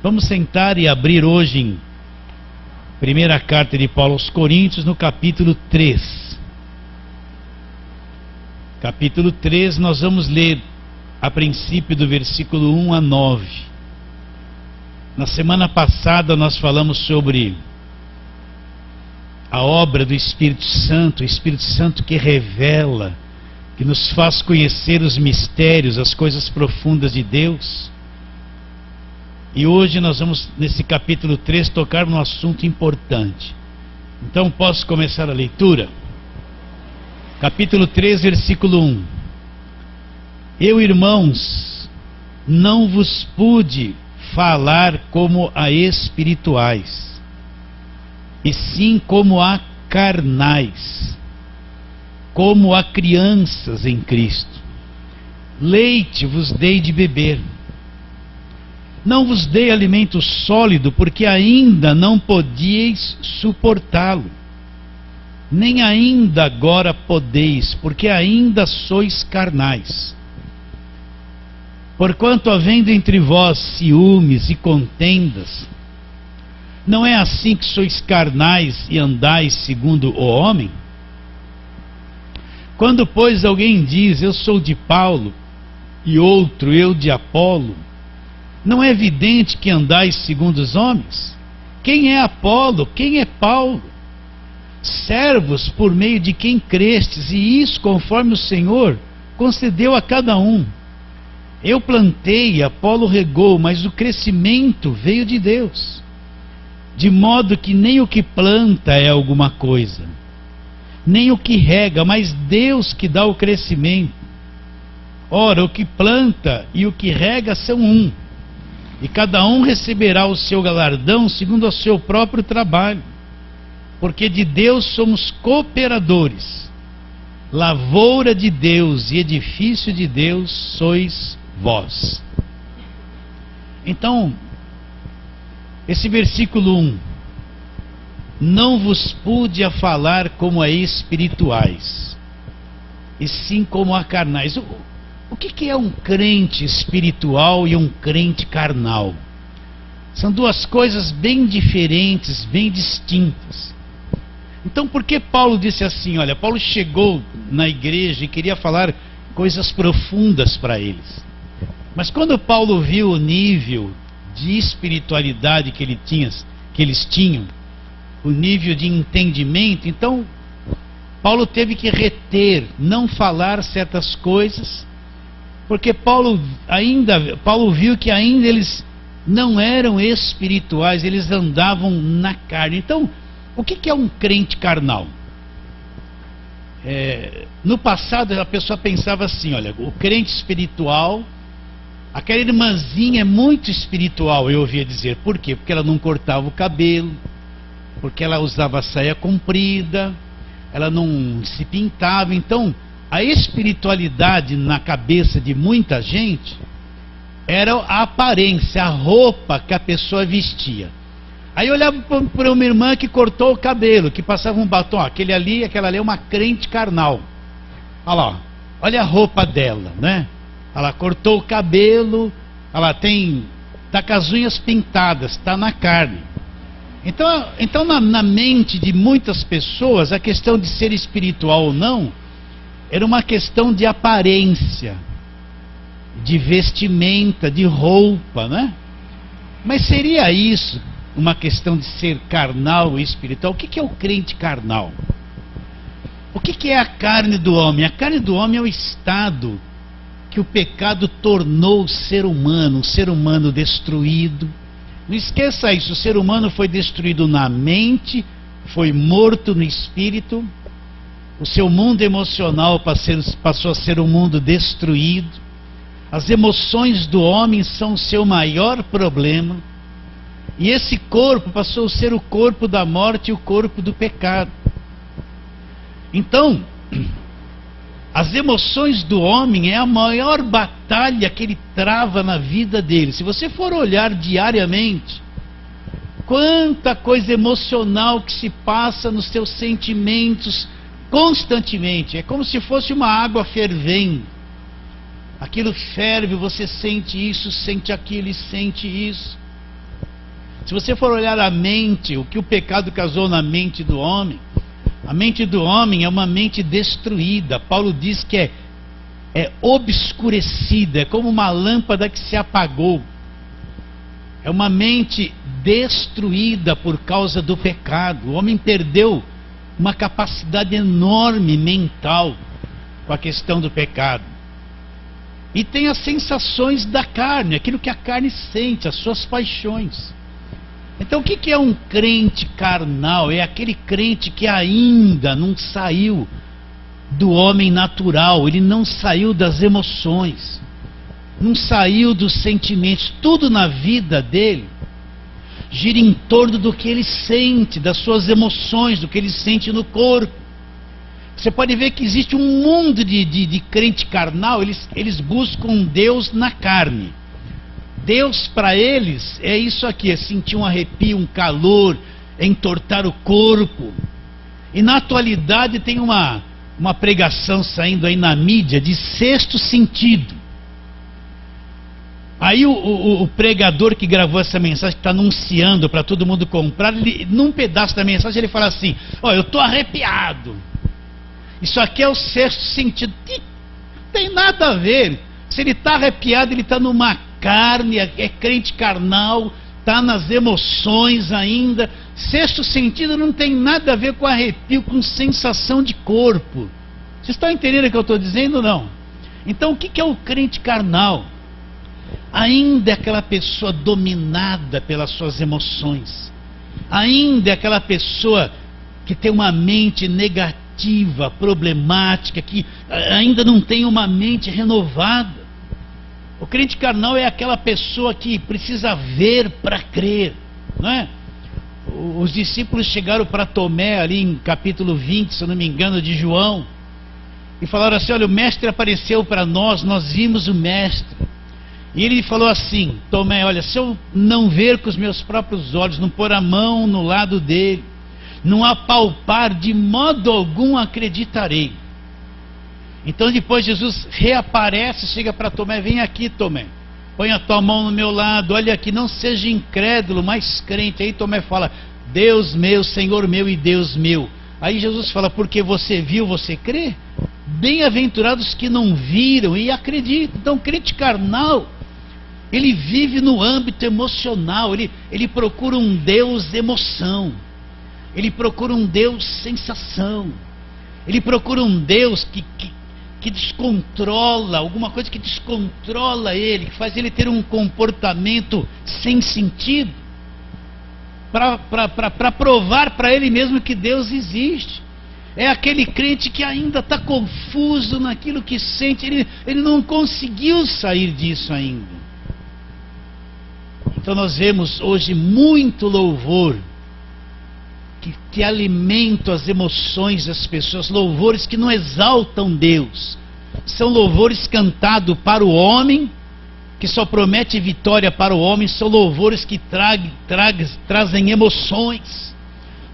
Vamos sentar e abrir hoje em primeira carta de Paulo aos Coríntios, no capítulo 3. Capítulo 3, nós vamos ler a princípio do versículo 1 a 9. Na semana passada nós falamos sobre a obra do Espírito Santo, o Espírito Santo que revela, que nos faz conhecer os mistérios, as coisas profundas de Deus. E hoje nós vamos, nesse capítulo 3, tocar num assunto importante. Então posso começar a leitura? Capítulo 3, versículo 1. Eu, irmãos, não vos pude falar como a espirituais, e sim como a carnais, como a crianças em Cristo. Leite vos dei de beber. Não vos dei alimento sólido, porque ainda não podíeis suportá-lo. Nem ainda agora podeis, porque ainda sois carnais. Porquanto havendo entre vós ciúmes e contendas, não é assim que sois carnais e andais segundo o homem? Quando, pois, alguém diz, eu sou de Paulo, e outro, eu de Apolo, não é evidente que andais segundo os homens? Quem é Apolo? Quem é Paulo? Servos por meio de quem crestes, e isso conforme o Senhor concedeu a cada um. Eu plantei, Apolo regou, mas o crescimento veio de Deus. De modo que nem o que planta é alguma coisa, nem o que rega, mas Deus que dá o crescimento. Ora, o que planta e o que rega são um, e cada um receberá o seu galardão segundo o seu próprio trabalho. Porque de Deus somos cooperadores, lavoura de Deus e edifício de Deus sois vós. Então, esse versículo 1, não vos pude a falar como a espirituais, e sim como a carnais. O que é um crente espiritual e um crente carnal? São duas coisas bem diferentes, bem distintas. Então, por que Paulo disse assim? Olha, Paulo chegou na igreja e queria falar coisas profundas para eles. Mas quando Paulo viu o nível de espiritualidade que eles tinham, o nível de entendimento, então Paulo teve que reter, não falar certas coisas, porque Paulo viu que ainda eles não eram espirituais, eles andavam na carne. Então, o que é um crente carnal? No passado a pessoa pensava assim, olha, o crente espiritual, aquela irmãzinha é muito espiritual, eu ouvia dizer. Por quê? Porque ela não cortava o cabelo, porque ela usava saia comprida, ela não se pintava. Então, a espiritualidade na cabeça de muita gente era a aparência, a roupa que a pessoa vestia. Aí eu olhava para uma irmã que cortou o cabelo, que passava um batom, aquela ali é uma crente carnal. Olha lá, olha a roupa dela, né? Ela cortou o cabelo, ela está com as unhas pintadas, está na carne. Então na mente de muitas pessoas, a questão de ser espiritual ou não, era uma questão de aparência, de vestimenta, de roupa, né? Mas seria isso uma questão de ser carnal e espiritual? O que é o crente carnal? O que é a carne do homem? A carne do homem é o estado que o pecado tornou o ser humano, um ser humano destruído. Não esqueça isso, o ser humano foi destruído na mente, foi morto no espírito, o seu mundo emocional passou a ser um mundo destruído, as emoções do homem são o seu maior problema, e esse corpo passou a ser o corpo da morte e o corpo do pecado. Então, as emoções do homem é a maior batalha que ele trava na vida dele. Se você for olhar diariamente, quanta coisa emocional que se passa nos seus sentimentos constantemente. É como se fosse uma água fervendo. Aquilo ferve, você sente isso, sente aquilo e sente isso. Se você for olhar a mente, o que o pecado causou na mente do homem, a mente do homem é uma mente destruída. Paulo diz que é obscurecida, é como uma lâmpada que se apagou. É uma mente destruída por causa do pecado. O homem perdeu uma capacidade enorme mental com a questão do pecado. E tem as sensações da carne, aquilo que a carne sente, as suas paixões. Então o que é um crente carnal? É aquele crente que ainda não saiu do homem natural, ele não saiu das emoções, não saiu dos sentimentos. Tudo na vida dele gira em torno do que ele sente, das suas emoções, do que ele sente no corpo. Você pode ver que existe um mundo de crente carnal. Eles buscam Deus na carne. Deus para eles é isso aqui, é sentir um arrepio, um calor, é entortar o corpo. E na atualidade tem uma pregação saindo aí na mídia de sexto sentido. Aí o pregador que gravou essa mensagem, que está anunciando para todo mundo comprar, num pedaço da mensagem ele fala assim: ó, eu estou arrepiado. Isso aqui é o sexto sentido. Não tem nada a ver. Se ele está arrepiado, ele está numa carne, é crente carnal, está nas emoções ainda. Sexto sentido não tem nada a ver com arrepio, com sensação de corpo. Vocês estão entendendo o que eu estou dizendo ou não? Então o que é o crente carnal? Ainda é aquela pessoa dominada pelas suas emoções. Ainda é aquela pessoa que tem uma mente negativa, problemática, que ainda não tem uma mente renovada. O crente carnal é aquela pessoa que precisa ver para crer, não é? Os discípulos chegaram para Tomé ali em capítulo 20, se eu não me engano, de João, e falaram assim: olha, o mestre apareceu para nós vimos o mestre. E ele falou assim: Tomé, olha, se eu não ver com os meus próprios olhos, não pôr a mão no lado dele, não apalpar, de modo algum acreditarei. Então depois Jesus reaparece, chega para Tomé: vem aqui, Tomé, põe a tua mão no meu lado, olha aqui, não seja incrédulo, mas crente. Aí Tomé fala: Deus meu, Senhor meu e Deus meu. Aí Jesus fala: porque você viu, você crê? Bem-aventurados que não viram e acreditam. Então crente carnal, ele vive no âmbito emocional, ele procura um Deus emoção, ele procura um Deus sensação, ele procura um Deus que descontrola, alguma coisa que descontrola ele, que faz ele ter um comportamento sem sentido, para provar para ele mesmo que Deus existe. É aquele crente que ainda está confuso naquilo que sente, ele não conseguiu sair disso ainda. Então nós vemos hoje muito louvor que alimenta as emoções das pessoas, louvores que não exaltam Deus, são louvores cantados para o homem, que só promete vitória para o homem, são louvores que trazem emoções,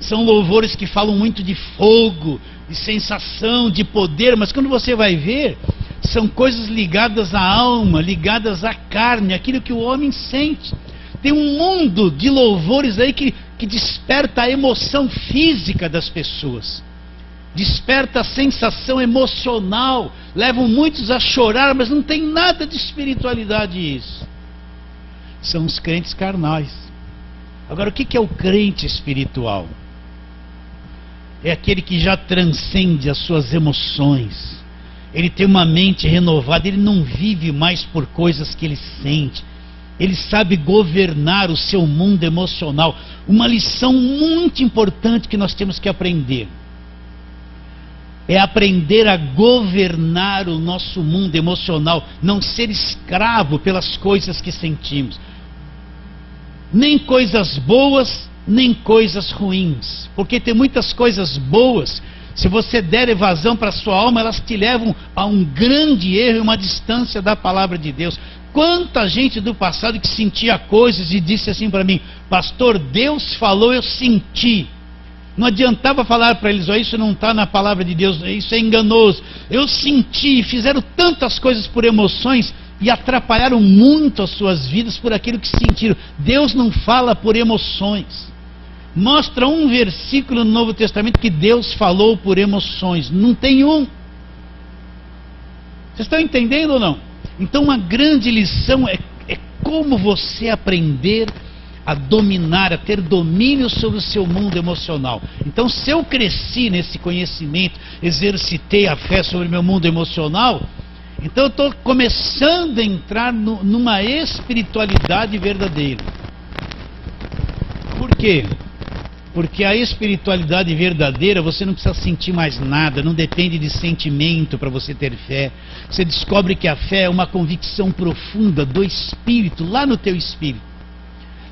são louvores que falam muito de fogo, de sensação, de poder, mas quando você vai ver, são coisas ligadas à alma, ligadas à carne, aquilo que o homem sente. Tem um mundo de louvores aí que desperta a emoção física das pessoas, desperta a sensação emocional, levam muitos a chorar, mas não tem nada de espiritualidade isso. São os crentes carnais. Agora, o que é o crente espiritual? É aquele que já transcende as suas emoções, ele tem uma mente renovada, ele não vive mais por coisas que ele sente, ele sabe governar o seu mundo emocional. Uma lição muito importante que nós temos que aprender é aprender a governar o nosso mundo emocional, não ser escravo pelas coisas que sentimos, nem coisas boas, nem coisas ruins, porque tem muitas coisas boas, se você der evasão para a sua alma, elas te levam a um grande erro e uma distância da palavra de Deus. Quanta gente do passado que sentia coisas e disse assim para mim: pastor, Deus falou, eu senti. Não adiantava falar para eles: ó, isso não está na palavra de Deus, isso é enganoso. Eu senti, fizeram tantas coisas por emoções e atrapalharam muito as suas vidas por aquilo que sentiram. Deus não fala por emoções. Mostra um versículo no Novo Testamento que Deus falou por emoções. Não tem um. Vocês estão entendendo ou não? Então uma grande lição é como você aprender a dominar, a ter domínio sobre o seu mundo emocional. Então, se eu cresci nesse conhecimento, exercitei a fé sobre o meu mundo emocional, então eu estou começando a entrar numa espiritualidade verdadeira. Por quê? Porque a espiritualidade verdadeira, você não precisa sentir mais nada, não depende de sentimento para você ter fé. Você descobre que a fé é uma convicção profunda do Espírito, lá no teu Espírito.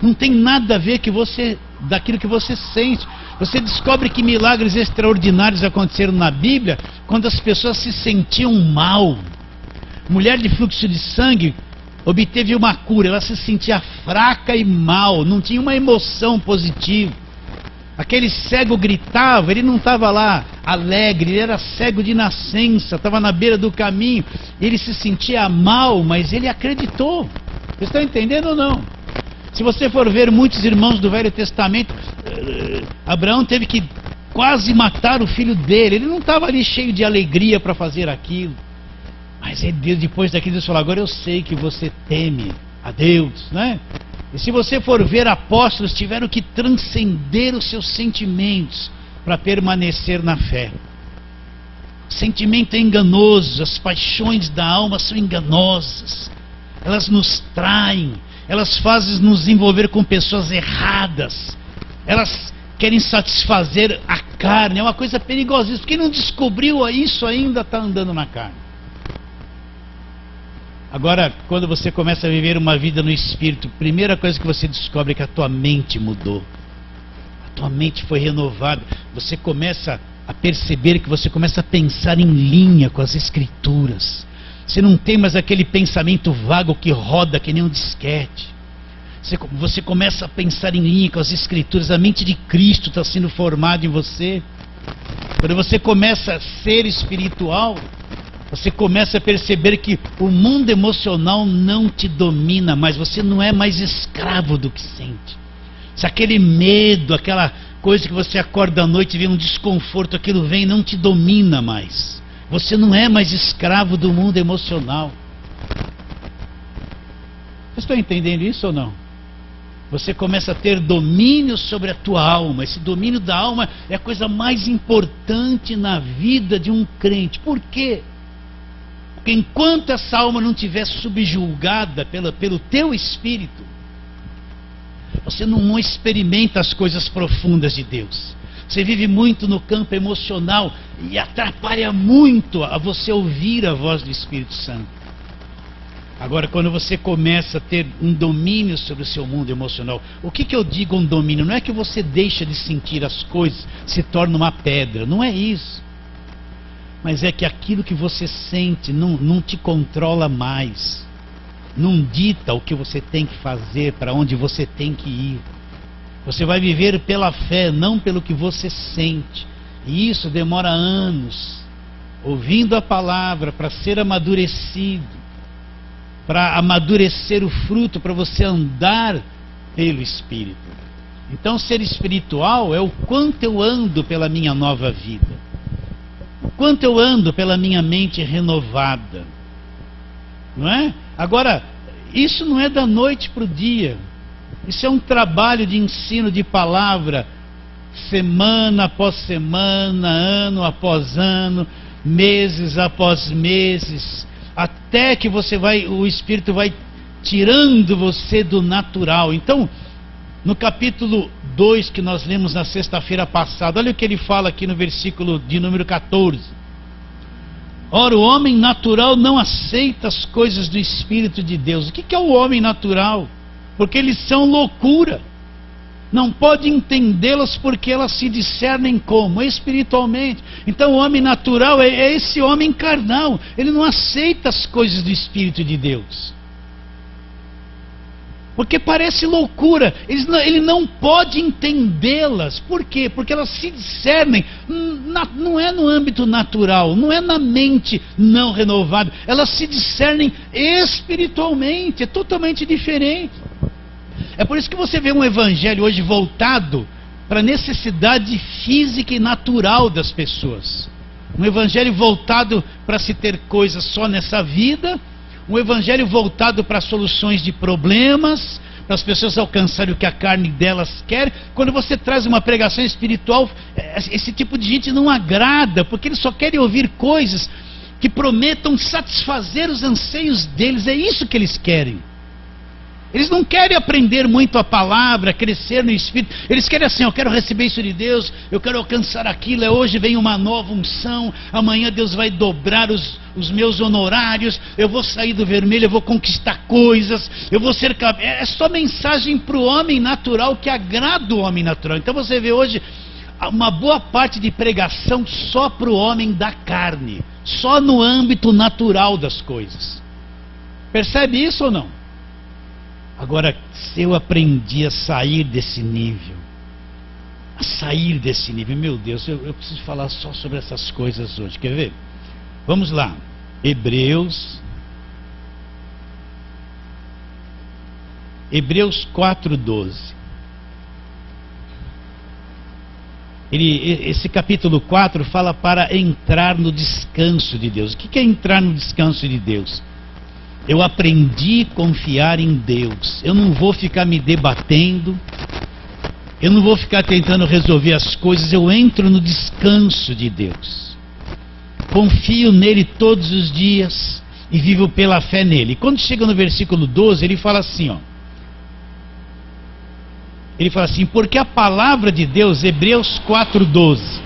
Não tem nada a ver daquilo que você sente. Você descobre que milagres extraordinários aconteceram na Bíblia quando as pessoas se sentiam mal. Mulher de fluxo de sangue obteve uma cura, ela se sentia fraca e mal, não tinha uma emoção positiva. Aquele cego gritava, ele não estava lá alegre, ele era cego de nascença, estava na beira do caminho, ele se sentia mal, mas ele acreditou. Vocês estão entendendo ou não? Se você for ver muitos irmãos do Velho Testamento, Abraão teve que quase matar o filho dele. Ele não estava ali cheio de alegria para fazer aquilo. Mas Deus, depois daquilo, Deus falou: agora eu sei que você teme a Deus, né? E se você for ver, apóstolos tiveram que transcender os seus sentimentos para permanecer na fé. O sentimento é enganoso, as paixões da alma são enganosas. Elas nos traem. Elas fazem nos envolver com pessoas erradas. Elas querem satisfazer a carne. É uma coisa perigosíssima. Quem não descobriu isso ainda está andando na carne. Agora, quando você começa a viver uma vida no Espírito, a primeira coisa que você descobre é que a tua mente mudou. A tua mente foi renovada. Você começa a perceber que você começa a pensar em linha com as Escrituras. Você não tem mais aquele pensamento vago que roda que nem um disquete. Você começa a pensar em linha com as Escrituras. A mente de Cristo está sendo formada em você. Quando você começa a ser espiritual, você começa a perceber que o mundo emocional não te domina mais. Você não é mais escravo do que sente. Se aquele medo, aquela coisa que você acorda à noite e vê um desconforto, aquilo vem e não te domina mais. Você não é mais escravo do mundo emocional. Vocês estão entendendo isso ou não? Você começa a ter domínio sobre a tua alma. Esse domínio da alma é a coisa mais importante na vida de um crente. Por quê? Porque enquanto essa alma não estiver subjulgada pelo teu espírito, você não experimenta as coisas profundas de Deus. Você vive muito no campo emocional e atrapalha muito a você ouvir a voz do Espírito Santo. Agora, quando você começa a ter um domínio sobre o seu mundo emocional, o que eu digo um domínio? Não é que você deixa de sentir as coisas, se torna uma pedra, não é isso. Mas é que aquilo que você sente não te controla mais. Não dita o que você tem que fazer, para onde você tem que ir. Você vai viver pela fé, não pelo que você sente. E isso demora anos, ouvindo a palavra, para ser amadurecido, para amadurecer o fruto, para você andar pelo Espírito. Então, ser espiritual é o quanto eu ando pela minha nova vida, o quanto eu ando pela minha mente renovada, não é? Agora, isso não é da noite para o dia. Isso é um trabalho de ensino de palavra, semana após semana, ano após ano, meses após meses, até que o Espírito vai tirando você do natural. Então, no capítulo 2 que nós lemos na sexta-feira passada, olha o que ele fala aqui no versículo de número 14. Ora, o homem natural não aceita as coisas do Espírito de Deus. O que é o homem natural? Porque eles são loucura. Não pode entendê-las porque elas se discernem como? Espiritualmente. Então o homem natural é esse homem carnal. Ele não aceita as coisas do Espírito de Deus. Porque parece loucura, ele não pode entendê-las. Por quê? Porque elas se discernem, não é no âmbito natural, não é na mente não renovada, elas se discernem espiritualmente, é totalmente diferente. É por isso que você vê um evangelho hoje voltado para a necessidade física e natural das pessoas. Um evangelho voltado para se ter coisas só nessa vida, um evangelho voltado para soluções de problemas, para as pessoas alcançarem o que a carne delas quer. Quando você traz uma pregação espiritual, esse tipo de gente não agrada, porque eles só querem ouvir coisas que prometam satisfazer os anseios deles. É isso que eles querem. Eles não querem aprender muito a palavra, crescer no Espírito. Eles querem assim: eu quero receber isso de Deus, eu quero alcançar aquilo. Hoje vem uma nova unção, amanhã Deus vai dobrar os meus honorários, eu vou sair do vermelho, eu vou conquistar coisas, eu vou ser... É só mensagem para o homem natural, que agrada o homem natural. Então você vê hoje uma boa parte de pregação só para o homem da carne, só no âmbito natural das coisas. Percebe isso ou não? Agora, se eu aprendi a sair desse nível, meu Deus, eu preciso falar só sobre essas coisas hoje, quer ver? Vamos lá, Hebreus 4:12. Esse capítulo 4 fala para entrar no descanso de Deus. O que é entrar no descanso de Deus? Eu aprendi a confiar em Deus. Eu não vou ficar me debatendo, eu não vou ficar tentando resolver as coisas. Eu entro no descanso de Deus, confio nele todos os dias e vivo pela fé nele. E quando chega no versículo 12, ele fala assim, porque a palavra de Deus, Hebreus 4:12,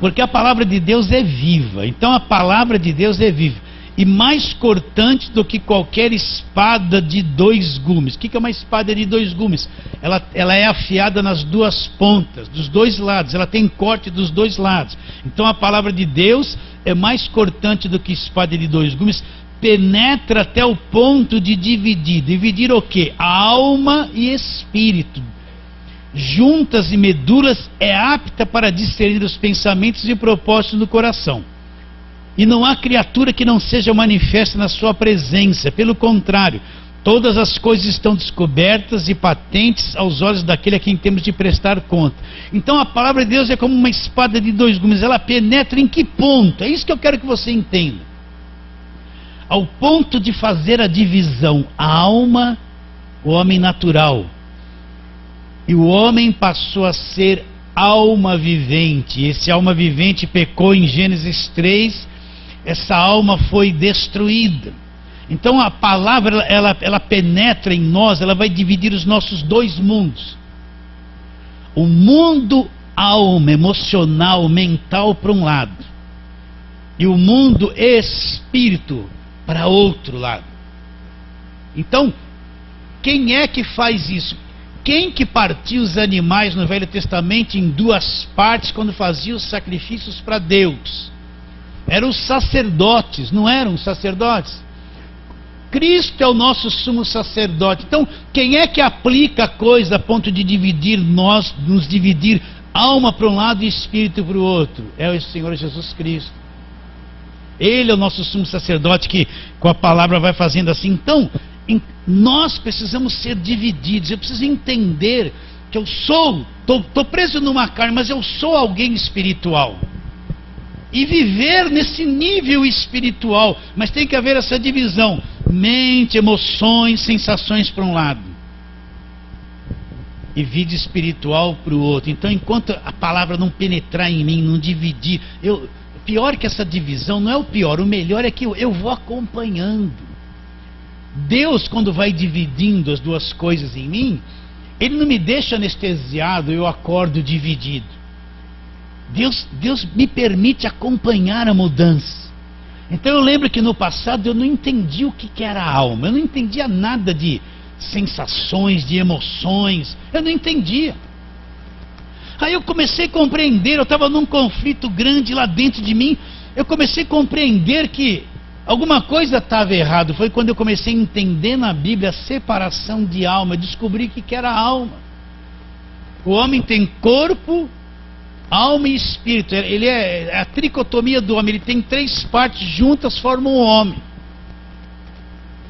porque a palavra de Deus é viva. Então a palavra de Deus é viva e mais cortante do que qualquer espada de 2 gumes. O que é uma espada de 2 gumes? Ela é afiada nas duas pontas, dos dois lados, ela tem corte dos dois lados. Então a palavra de Deus é mais cortante do que espada de 2 gumes, penetra até o ponto de dividir o quê? A alma e espírito, juntas e medulas, é apta para discernir os pensamentos e propósitos do coração. E não há criatura que não seja manifesta na sua presença. Pelo contrário, todas as coisas estão descobertas e patentes aos olhos daquele a quem temos de prestar conta. Então a palavra de Deus é como uma espada de 2 gumes. Ela penetra em que ponto? É isso que eu quero que você entenda. Ao ponto de fazer a divisão, a alma, o homem natural. E o homem passou a ser alma vivente. Esse alma vivente pecou em Gênesis 3. Essa alma foi destruída. Então a palavra ela penetra em nós, ela vai dividir os nossos 2 mundos. O mundo alma, emocional, mental para um lado, e o mundo espírito para outro lado. Então, quem é que faz isso? Quem que partia os animais no Velho Testamento em 2 partes quando fazia os sacrifícios para Deus? Eram os sacerdotes, não eram os sacerdotes? Cristo é o nosso sumo sacerdote. Então, quem é que aplica a coisa a ponto de dividir nos dividir alma para um lado e espírito para o outro? É o Senhor Jesus Cristo. Ele é o nosso sumo sacerdote que com a palavra vai fazendo assim. Então, nós precisamos ser divididos. Eu preciso entender que eu estou preso numa carne, mas eu sou alguém espiritual. E viver nesse nível espiritual, mas tem que haver essa divisão: mente, emoções, sensações para um lado e vida espiritual para o outro. Então, enquanto a palavra não penetrar em mim, não dividir, pior que essa divisão, não é o pior, o melhor é que eu vou acompanhando. Deus, quando vai dividindo as 2 coisas em mim, Ele não me deixa anestesiado, eu acordo dividido. Deus me permite acompanhar a mudança. Então eu lembro que no passado eu não entendi o que era a alma. Eu não entendia nada de sensações, de emoções. Eu não entendia. Aí eu comecei a compreender. Eu estava num conflito grande lá dentro de mim. Eu comecei a compreender que Alguma coisa estava errado. Foi quando eu comecei a entender na Bíblia a separação de alma. Eu descobri que era alma. O homem tem corpo, alma e espírito. Ele é a tricotomia do homem. Ele tem 3 partes juntas, formam um homem.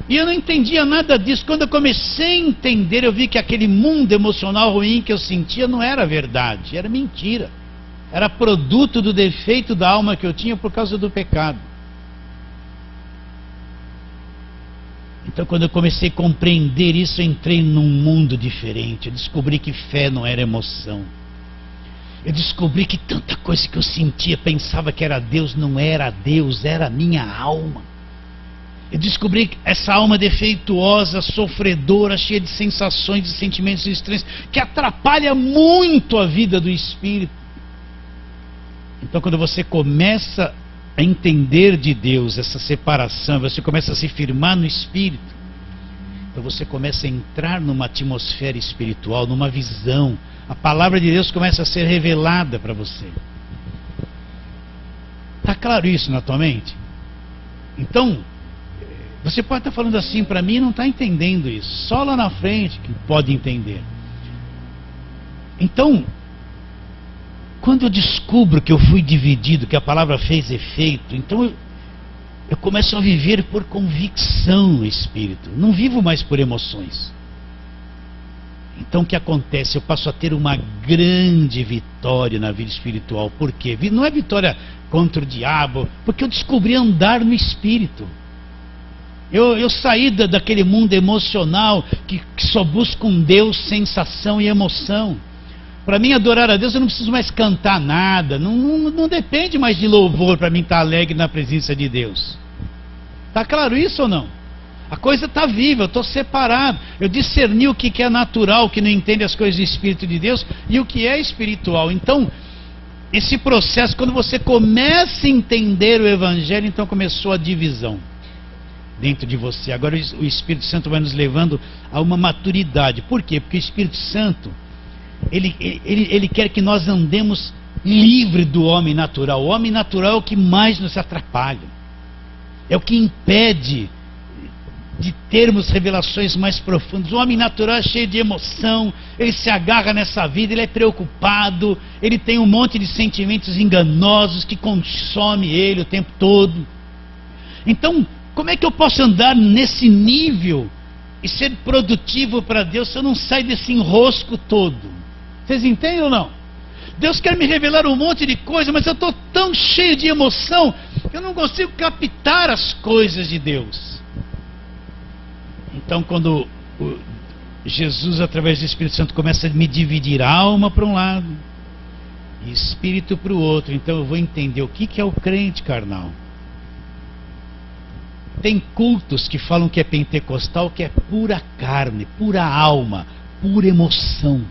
E eu não entendia nada disso. Quando eu comecei a entender, eu vi que aquele mundo emocional ruim que eu sentia não era verdade, era mentira. Era produto do defeito da alma que eu tinha por causa do pecado. Então, quando eu comecei a compreender isso, eu entrei num mundo diferente. Eu descobri que fé não era emoção. Eu descobri que tanta coisa que eu sentia, pensava que era Deus, não era Deus, era a minha alma. Eu descobri que essa alma defeituosa, sofredora, cheia de sensações, de sentimentos estranhos, que atrapalha muito a vida do espírito. Então, quando você começa a entender de Deus essa separação, você começa a se firmar no espírito, então você começa a entrar numa atmosfera espiritual, numa visão. A palavra de Deus começa a ser revelada para você. Está claro isso na tua mente? Então, você pode estar falando assim para mim e não está entendendo isso. Só lá na frente que pode entender. Então, quando eu descubro que eu fui dividido, que a palavra fez efeito, então eu começo a viver por convicção no espírito. Não vivo mais por emoções. Então o que acontece? Eu passo a ter uma grande vitória na vida espiritual. Por quê? Não é vitória contra o diabo, porque eu descobri andar no espírito. Eu saí daquele mundo emocional que só busca um Deus, sensação e emoção. Para mim adorar a Deus eu não preciso mais cantar nada, não depende mais de louvor para mim estar alegre na presença de Deus. Está claro isso ou não? A coisa está viva, eu estou separado. Eu discerni o que é natural, o que não entende as coisas do Espírito de Deus e o que é espiritual. Então, esse processo, quando você começa a entender o Evangelho, então começou a divisão dentro de você. Agora o Espírito Santo vai nos levando a uma maturidade. Por quê? Porque o Espírito Santo ele quer que nós andemos livre do homem natural. O homem natural é o que mais nos atrapalha, é o que impede de termos revelações mais profundas. O homem natural é cheio de emoção, ele se agarra nessa vida, ele é preocupado, ele tem um monte de sentimentos enganosos que consome ele o tempo todo. Então, como é que eu posso andar nesse nível e ser produtivo para Deus se eu não saio desse enrosco todo? Vocês entendem ou não? Deus quer me revelar um monte de coisa, mas eu estou tão cheio de emoção que eu não consigo captar as coisas de Deus. Então, quando Jesus, através do Espírito Santo, começa a me dividir a alma para um lado e espírito para o outro, então eu vou entender o que é o crente carnal. Tem cultos que falam que é pentecostal, que é pura carne, pura alma, pura emoção,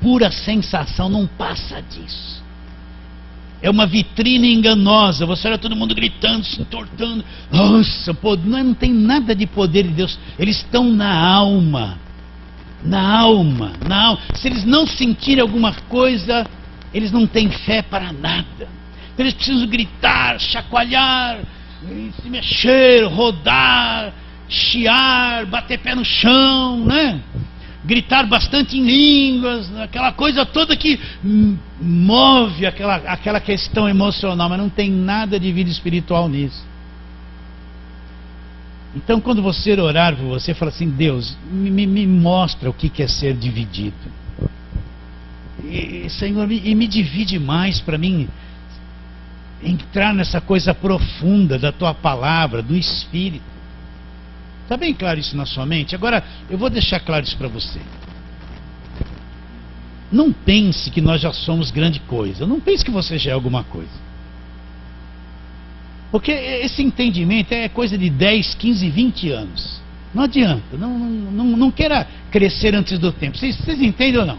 pura sensação, não passa disso. É uma vitrine enganosa. Você olha todo mundo gritando, se entortando. Nossa, não tem nada de poder de Deus. Eles estão na alma. Na alma, na alma. Se eles não sentirem alguma coisa, eles não têm fé para nada. Então eles precisam gritar, chacoalhar, se mexer, rodar, chiar, bater pé no chão, né? Gritar bastante em línguas, aquela coisa toda que move aquela questão emocional, mas não tem nada de vida espiritual nisso. Então, quando você orar por você, fala assim: Deus, me mostra o que é ser dividido. Senhor, me divide mais para mim entrar nessa coisa profunda da tua palavra, do Espírito. Está bem claro isso na sua mente? Agora, eu vou deixar claro isso para você. Não pense que nós já somos grande coisa. Não pense que você já é alguma coisa. Porque esse entendimento é coisa de 10, 15, 20 anos. Não adianta. Não queira crescer antes do tempo. Vocês entendem ou não?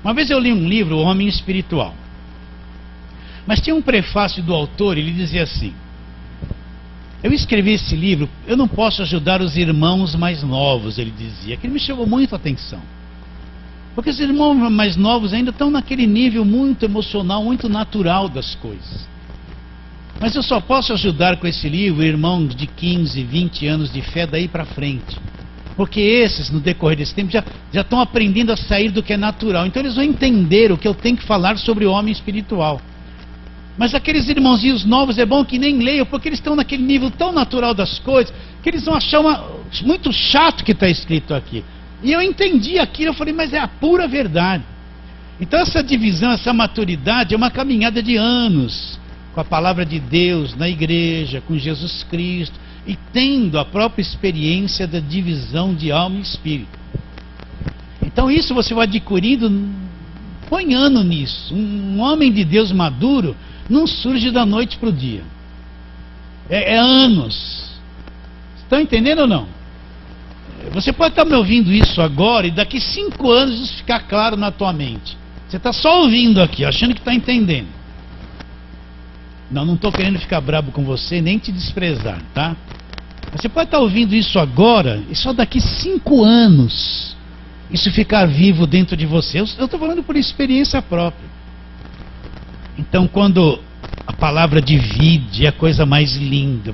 Uma vez eu li um livro, O Homem Espiritual. Mas tinha um prefácio do autor, ele dizia assim: eu escrevi esse livro, eu não posso ajudar os irmãos mais novos, ele dizia. Aquilo me chamou muito a atenção. Porque os irmãos mais novos ainda estão naquele nível muito emocional, muito natural das coisas. Mas eu só posso ajudar com esse livro irmãos de 15, 20 anos de fé daí para frente. Porque esses, no decorrer desse tempo, já estão aprendendo a sair do que é natural. Então eles vão entender o que eu tenho que falar sobre o homem espiritual. Mas aqueles irmãozinhos novos é bom que nem leiam, porque eles estão naquele nível tão natural das coisas, que eles vão achar muito chato o que está escrito aqui. E eu entendi aquilo, eu falei, mas é a pura verdade. Então essa divisão, essa maturidade é uma caminhada de anos, com a palavra de Deus, na igreja, com Jesus Cristo, e tendo a própria experiência da divisão de alma e espírito. Então isso você vai adquirindo, põe ano nisso. Um homem de Deus maduro não surge da noite para o dia. É anos. Estão entendendo ou não? Você pode estar me ouvindo isso agora e daqui 5 anos isso ficar claro na tua mente. Você está só ouvindo aqui, achando que está entendendo. Não estou querendo ficar brabo com você, nem te desprezar, tá? Você pode estar ouvindo isso agora e só daqui 5 anos isso ficar vivo dentro de você. Eu estou falando por experiência própria. Então, quando a palavra divide, é a coisa mais linda.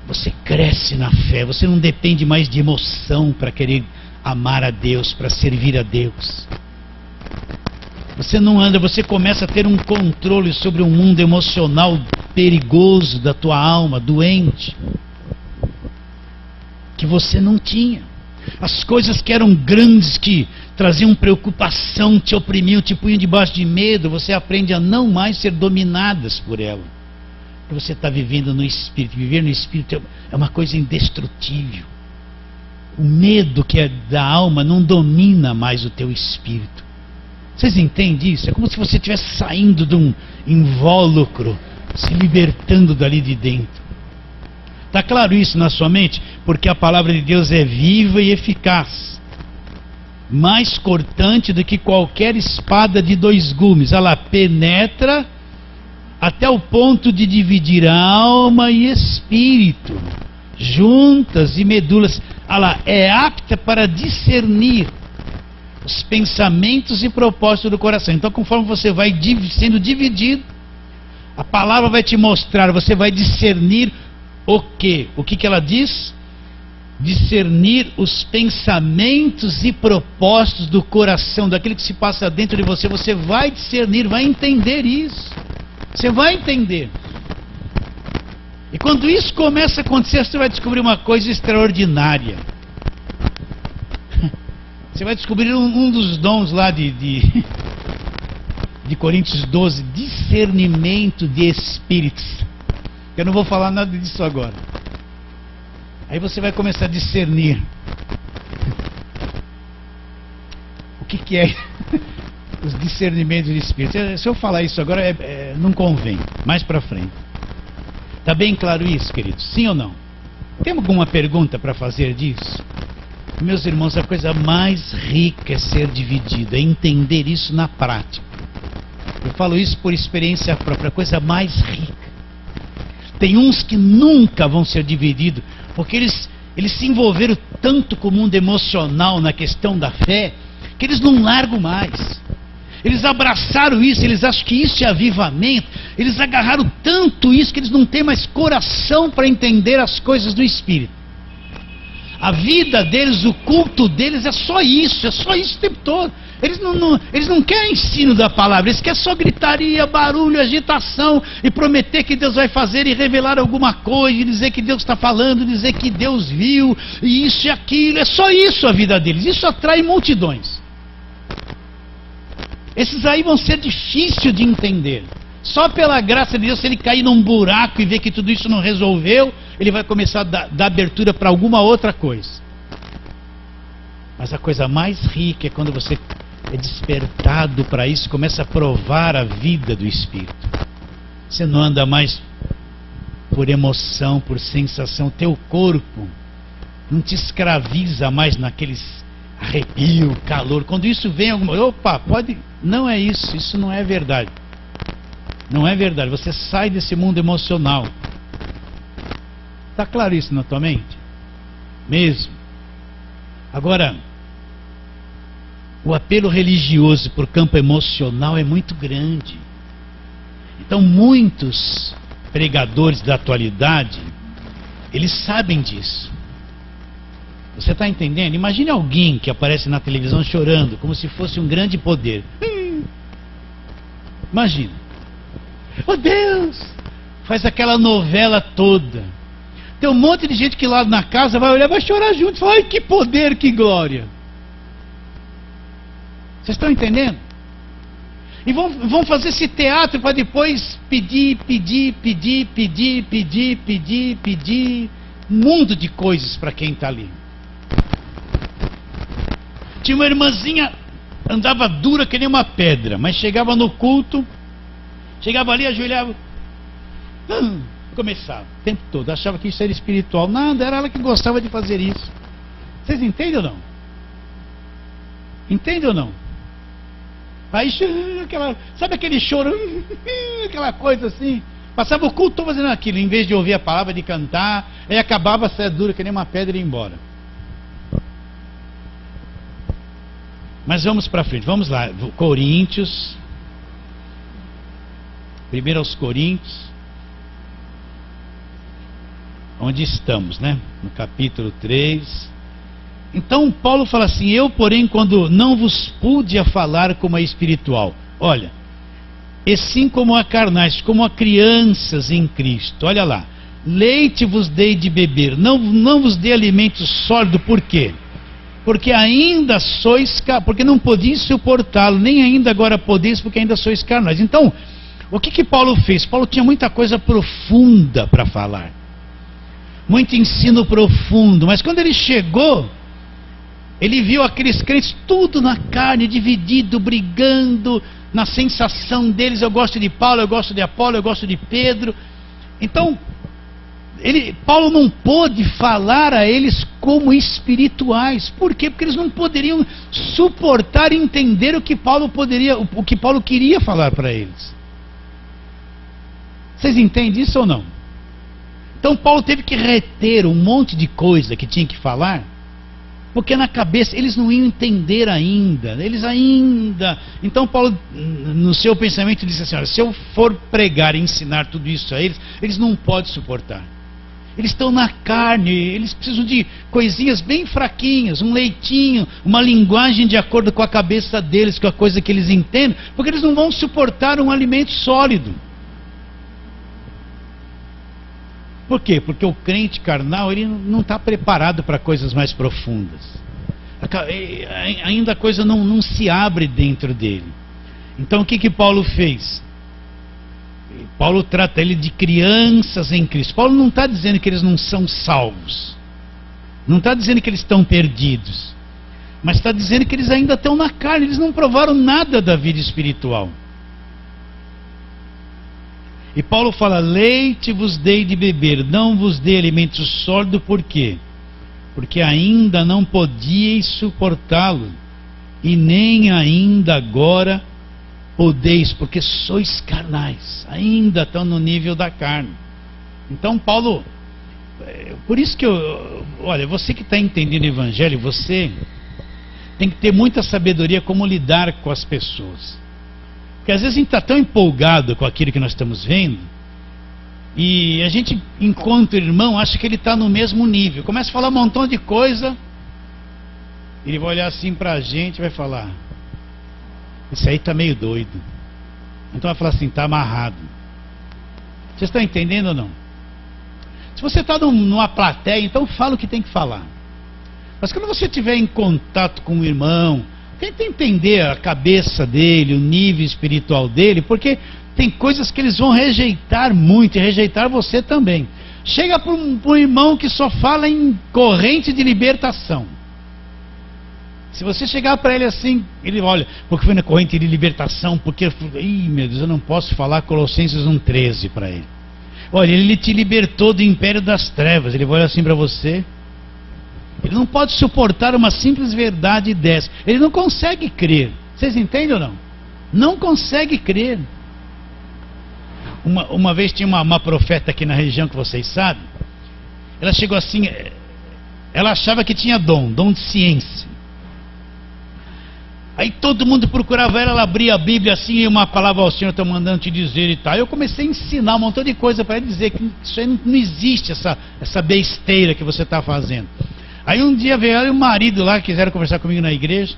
Você cresce na fé, você não depende mais de emoção para querer amar a Deus, para servir a Deus. Você não anda, você começa a ter um controle sobre um mundo emocional perigoso da tua alma, doente, que você não tinha. As coisas que eram grandes, que traziam preocupação, te oprimiam, te punham debaixo de medo, você aprende a não mais ser dominadas por ela. Porque você está vivendo no Espírito. Viver no Espírito é uma coisa indestrutível. O medo que é da alma não domina mais o teu espírito. Vocês entendem isso? É como se você estivesse saindo de um invólucro, se libertando dali de dentro. Está claro isso na sua mente? Porque a palavra de Deus é viva e eficaz, mais cortante do que qualquer espada de 2 gumes. Ela penetra até o ponto de dividir alma e espírito, juntas e medulas. Ela é apta para discernir os pensamentos e propósitos do coração. Então, conforme você vai sendo dividido, a palavra vai te mostrar, você vai discernir o quê? O que ela diz? Discernir os pensamentos e propósitos do coração, daquilo que se passa dentro de você. Você vai discernir, vai entender isso. Você vai entender. E quando isso começa a acontecer, você vai descobrir uma coisa extraordinária. Você vai descobrir um dos dons lá de Coríntios 12, discernimento de espíritos. Eu não vou falar nada disso agora. Aí você vai começar a discernir o que é os discernimentos de espírito. Se eu falar isso agora, não convém. Mais para frente. Está bem claro isso, queridos? Sim ou não? Tem alguma pergunta para fazer disso? Meus irmãos, a coisa mais rica é ser dividido, é entender isso na prática. Eu falo isso por experiência própria, a coisa mais rica. Tem uns que nunca vão ser divididos, porque eles se envolveram tanto com o mundo emocional na questão da fé, que eles não largam mais. Eles abraçaram isso, eles acham que isso é avivamento, eles agarraram tanto isso que eles não têm mais coração para entender as coisas do Espírito. A vida deles, o culto deles é só isso o tempo todo. Eles não querem ensino da palavra, eles querem só gritaria, barulho, agitação, e prometer que Deus vai fazer e revelar alguma coisa, e dizer que Deus está falando, dizer que Deus viu, e isso e aquilo. É só isso a vida deles. Isso atrai multidões. Esses aí vão ser difíceis de entender. Só pela graça de Deus, se ele cair num buraco e ver que tudo isso não resolveu, ele vai começar a dar abertura para alguma outra coisa. Mas a coisa mais rica é quando você é despertado para isso, começa a provar a vida do Espírito. Você não anda mais por emoção, por sensação. Teu corpo não te escraviza mais naqueles arrepio, calor. Quando isso vem, opa, pode... Não é isso, isso não é verdade. Não é verdade, você sai desse mundo emocional. Está claro isso na tua mente? Mesmo. Agora, o apelo religioso por campo emocional é muito grande. Então muitos pregadores da atualidade, eles sabem disso. Você está entendendo? Imagine alguém que aparece na televisão chorando, como se fosse um grande poder. Imagina. Oh Deus! Faz aquela novela toda. Tem um monte de gente que lá na casa vai olhar, vai chorar junto. Fala, ai, que poder, que glória. Vocês estão entendendo? E vão fazer esse teatro para depois pedir um mundo de coisas para quem está ali. Tinha uma irmãzinha, andava dura que nem uma pedra, mas chegava no culto, chegava ali, ajoelhava, começava o tempo todo, achava que isso era espiritual. Nada, era ela que gostava de fazer isso. Vocês entendem ou não? Entendem ou não? Aí, sabe aquele choro, aquela coisa assim, passava o culto todo fazendo aquilo, em vez de ouvir a palavra, de cantar, aí acabava, saia dura que nem uma pedra e ia embora. Mas vamos para frente, vamos lá, Coríntios, 1 aos Coríntios, onde estamos, né? No capítulo 3. Então Paulo fala assim, eu porém quando não vos pude a falar como a espiritual, olha, e sim como a carnais, como a crianças em Cristo, olha lá, leite vos dei de beber, não vos dei alimento sólido, por quê? Porque ainda sois, porque não podeis suportá-lo, nem ainda agora podeis, porque ainda sois carnais. Então, o que Paulo fez? Paulo tinha muita coisa profunda para falar, muito ensino profundo, mas quando ele chegou, ele viu aqueles crentes tudo na carne, dividido, brigando, na sensação deles, eu gosto de Paulo, eu gosto de Apolo, eu gosto de Pedro. Então, Paulo não pôde falar a eles como espirituais. Por quê? Porque eles não poderiam suportar e entender o que Paulo queria falar para eles. Vocês entendem isso ou não? Então Paulo teve que reter um monte de coisa que tinha que falar, porque na cabeça eles não iam entender ainda. Então Paulo, no seu pensamento, disse assim, olha, se eu for pregar e ensinar tudo isso a eles, eles não podem suportar. Eles estão na carne, eles precisam de coisinhas bem fraquinhas, um leitinho, uma linguagem de acordo com a cabeça deles, com a coisa que eles entendem, porque eles não vão suportar um alimento sólido. Por quê? Porque o crente carnal, ele não está preparado para coisas mais profundas. Ainda a coisa não se abre dentro dele. Então o que Paulo fez? Paulo trata ele de crianças em Cristo. Paulo não está dizendo que eles não são salvos, não está dizendo que eles estão perdidos, mas está dizendo que eles ainda estão na carne, eles não provaram nada da vida espiritual. E Paulo fala, leite vos dei de beber, não vos dei alimento sólido, por quê? Porque ainda não podíeis suportá-lo, e nem ainda agora podeis, porque sois carnais, ainda estão no nível da carne. Então Paulo, por isso que olha, você que está entendendo o Evangelho, você tem que ter muita sabedoria como lidar com as pessoas. Porque às vezes a gente está tão empolgado com aquilo que nós estamos vendo, e a gente, enquanto irmão, acha que ele está no mesmo nível. Começa a falar um montão de coisa, ele vai olhar assim para a gente e vai falar, esse aí está meio doido. Então vai falar assim, está amarrado. Vocês estão entendendo ou não? Se você está numa plateia, então fala o que tem que falar. Mas quando você estiver em contato com um irmão, tenta entender a cabeça dele, o nível espiritual dele, porque tem coisas que eles vão rejeitar muito, e rejeitar você também. Chega para um irmão que só fala em corrente de libertação. Se você chegar para ele assim, ele olha, porque foi na corrente de libertação, porque, ih, meu Deus, eu não posso falar Colossenses 1,13 para ele. Olha, ele te libertou do império das trevas, ele vai olhar assim para você. Ele não pode suportar uma simples verdade dessa. Ele não consegue crer. Vocês entendem ou não? Não consegue crer. Uma vez tinha uma profeta aqui na região que vocês sabem. Ela chegou assim, ela achava que tinha dom de ciência. Aí todo mundo procurava ela abria a Bíblia assim, e uma palavra ao Senhor está mandando te dizer e tal. Eu comecei a ensinar um montão de coisa para ela, dizer que isso aí não existe, essa besteira que você está fazendo. Aí um dia veio ela e o marido lá, que quiseram conversar comigo na igreja.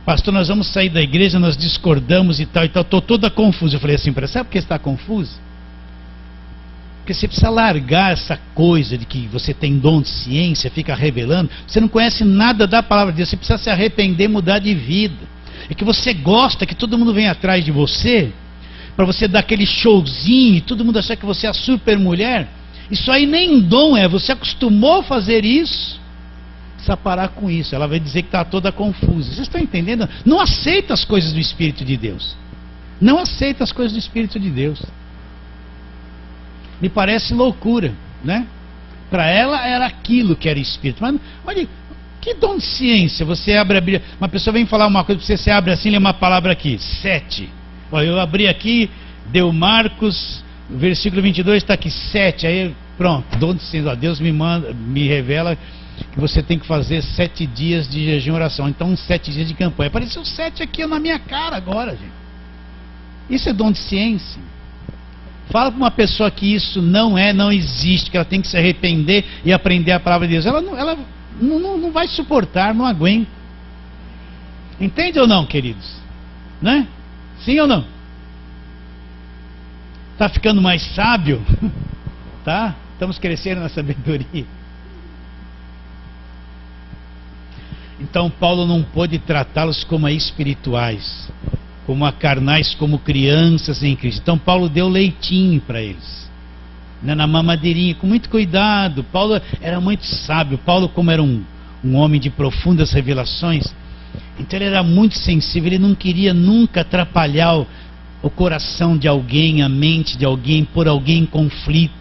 Pastor, nós vamos sair da igreja, nós discordamos e tal, estou toda confusa. Eu falei assim para ela, sabe por que você está confusa? Porque você precisa largar essa coisa de que você tem dom de ciência, fica revelando. Você não conhece nada da palavra de Deus. Você precisa se arrepender, mudar de vida. É que você gosta que todo mundo venha atrás de você, para você dar aquele showzinho e todo mundo achar que você é a super mulher. Isso aí nem dom é. Você acostumou a fazer isso. Precisa parar com isso. Ela vai dizer que está toda confusa. Vocês estão entendendo? Não aceita as coisas do Espírito de Deus. Não aceita as coisas do Espírito de Deus. Me parece loucura, né? Para ela era aquilo que era espírito. Mas olha, que dom de ciência. Você abre a Bíblia, uma pessoa vem falar uma coisa, você abre assim, lê uma palavra aqui, 7. Olha, eu abri aqui, deu Marcos, versículo 22, está aqui 7. Aí pronto, dom de ciência. Deus me revela que você tem que fazer 7 dias de jejum e oração. Então 7 dias de campanha. Apareceu 7 aqui na minha cara agora, gente. Isso é dom de ciência. Fala para uma pessoa que isso não existe, que ela tem que se arrepender e aprender a palavra de Deus. Ela não vai suportar, não aguenta. Entende ou não, queridos? Né? Sim ou não? Está ficando mais sábio? Tá? Estamos crescendo na sabedoria. Então Paulo não pôde tratá-los como espirituais, como a carnais, como crianças em Cristo. Então Paulo deu leitinho para eles, né, na mamadeirinha, com muito cuidado. Paulo era muito sábio. Paulo, como era um homem de profundas revelações, então ele era muito sensível. Ele não queria nunca atrapalhar o coração de alguém, a mente de alguém, pôr alguém em conflito.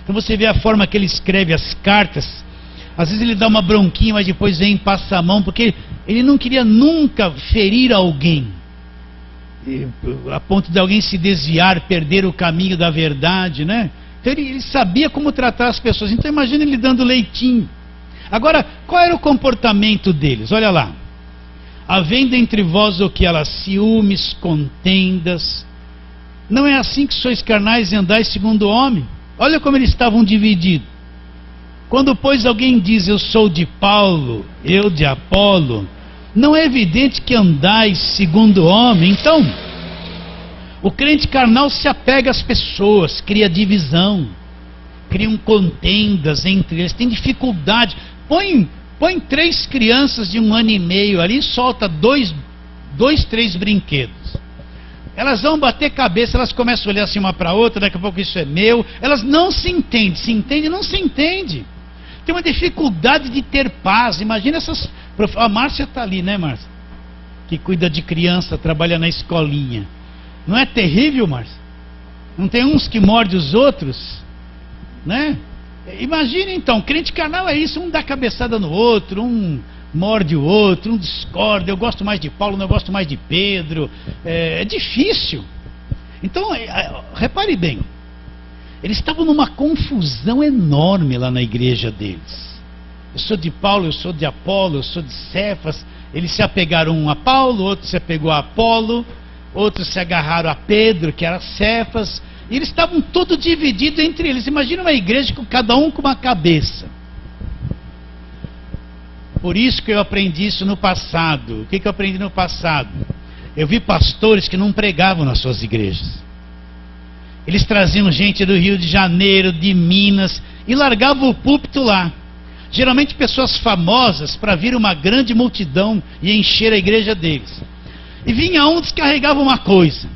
Então você vê a forma que ele escreve as cartas. Às vezes ele dá uma bronquinha, mas depois vem e passa a mão, porque ele não queria nunca ferir alguém, a ponto de alguém se desviar, perder o caminho da verdade, né? Então ele sabia como tratar as pessoas. Então imagina ele dando leitinho. Agora, qual era o comportamento deles? Olha lá. Havendo entre vós o que elas ciúmes, contendas, não é assim que sois carnais e andais segundo o homem? Olha como eles estavam divididos. Quando, pois, alguém diz, eu sou de Paulo, eu de Apolo, não é evidente que andais segundo o homem? Então, o crente carnal se apega às pessoas, cria divisão, criam contendas entre eles, tem dificuldade. Põe 3 crianças de 1 ano e meio ali e solta 3 brinquedos. Elas vão bater cabeça, elas começam a olhar assim uma para a outra, daqui a pouco isso é meu. Elas não se entendem, não se entende. Tem uma dificuldade de ter paz. Imagina essas... A Márcia está ali, né, Márcia? Que cuida de criança, trabalha na escolinha. Não é terrível, Márcia? Não tem uns que mordem os outros? Né? Imagina então, crente carnal é isso, um dá cabeçada no outro, um morde o outro, um discorda, eu gosto mais de Paulo, não gosto mais de Pedro. É difícil. Então, repare bem, eles estavam numa confusão enorme lá na igreja deles. Eu sou de Paulo, eu sou de Apolo, eu sou de Cefas. Eles se apegaram um a Paulo, outro se apegou a Apolo, outros se agarraram a Pedro, que era Cefas. E eles estavam todos divididos entre eles. Imagina uma igreja com cada um com uma cabeça. Por isso que eu aprendi isso no passado. O que eu aprendi no passado? Eu vi pastores que não pregavam nas suas igrejas. Eles traziam gente do Rio de Janeiro, de Minas, e largavam o púlpito lá. Geralmente pessoas famosas, para vir uma grande multidão e encher a igreja deles. E vinha um, descarregava uma coisa.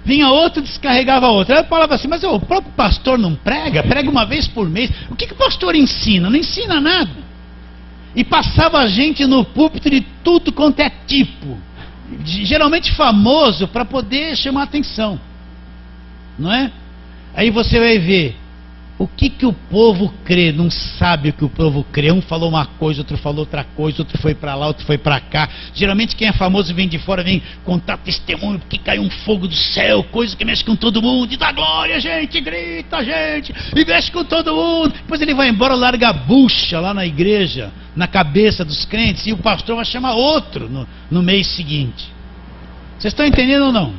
Vinha outro, descarregava outra. Aí eu falava assim, mas o próprio pastor não prega? Prega uma vez por mês. O que o pastor ensina? Não ensina nada. E passava a gente no púlpito de tudo quanto é tipo. Geralmente famoso, para poder chamar atenção. Não é? Aí você vai ver o que o povo crê. Não sabe o que o povo crê. Um falou uma coisa, outro falou outra coisa, outro foi para lá, outro foi para cá. Geralmente quem é famoso vem de fora, vem contar testemunho, porque caiu um fogo do céu, coisa que mexe com todo mundo, e dá glória, gente, grita, gente, e mexe com todo mundo. Depois ele vai embora, larga a bucha lá na igreja, na cabeça dos crentes, e o pastor vai chamar outro no mês seguinte. Vocês estão entendendo ou não?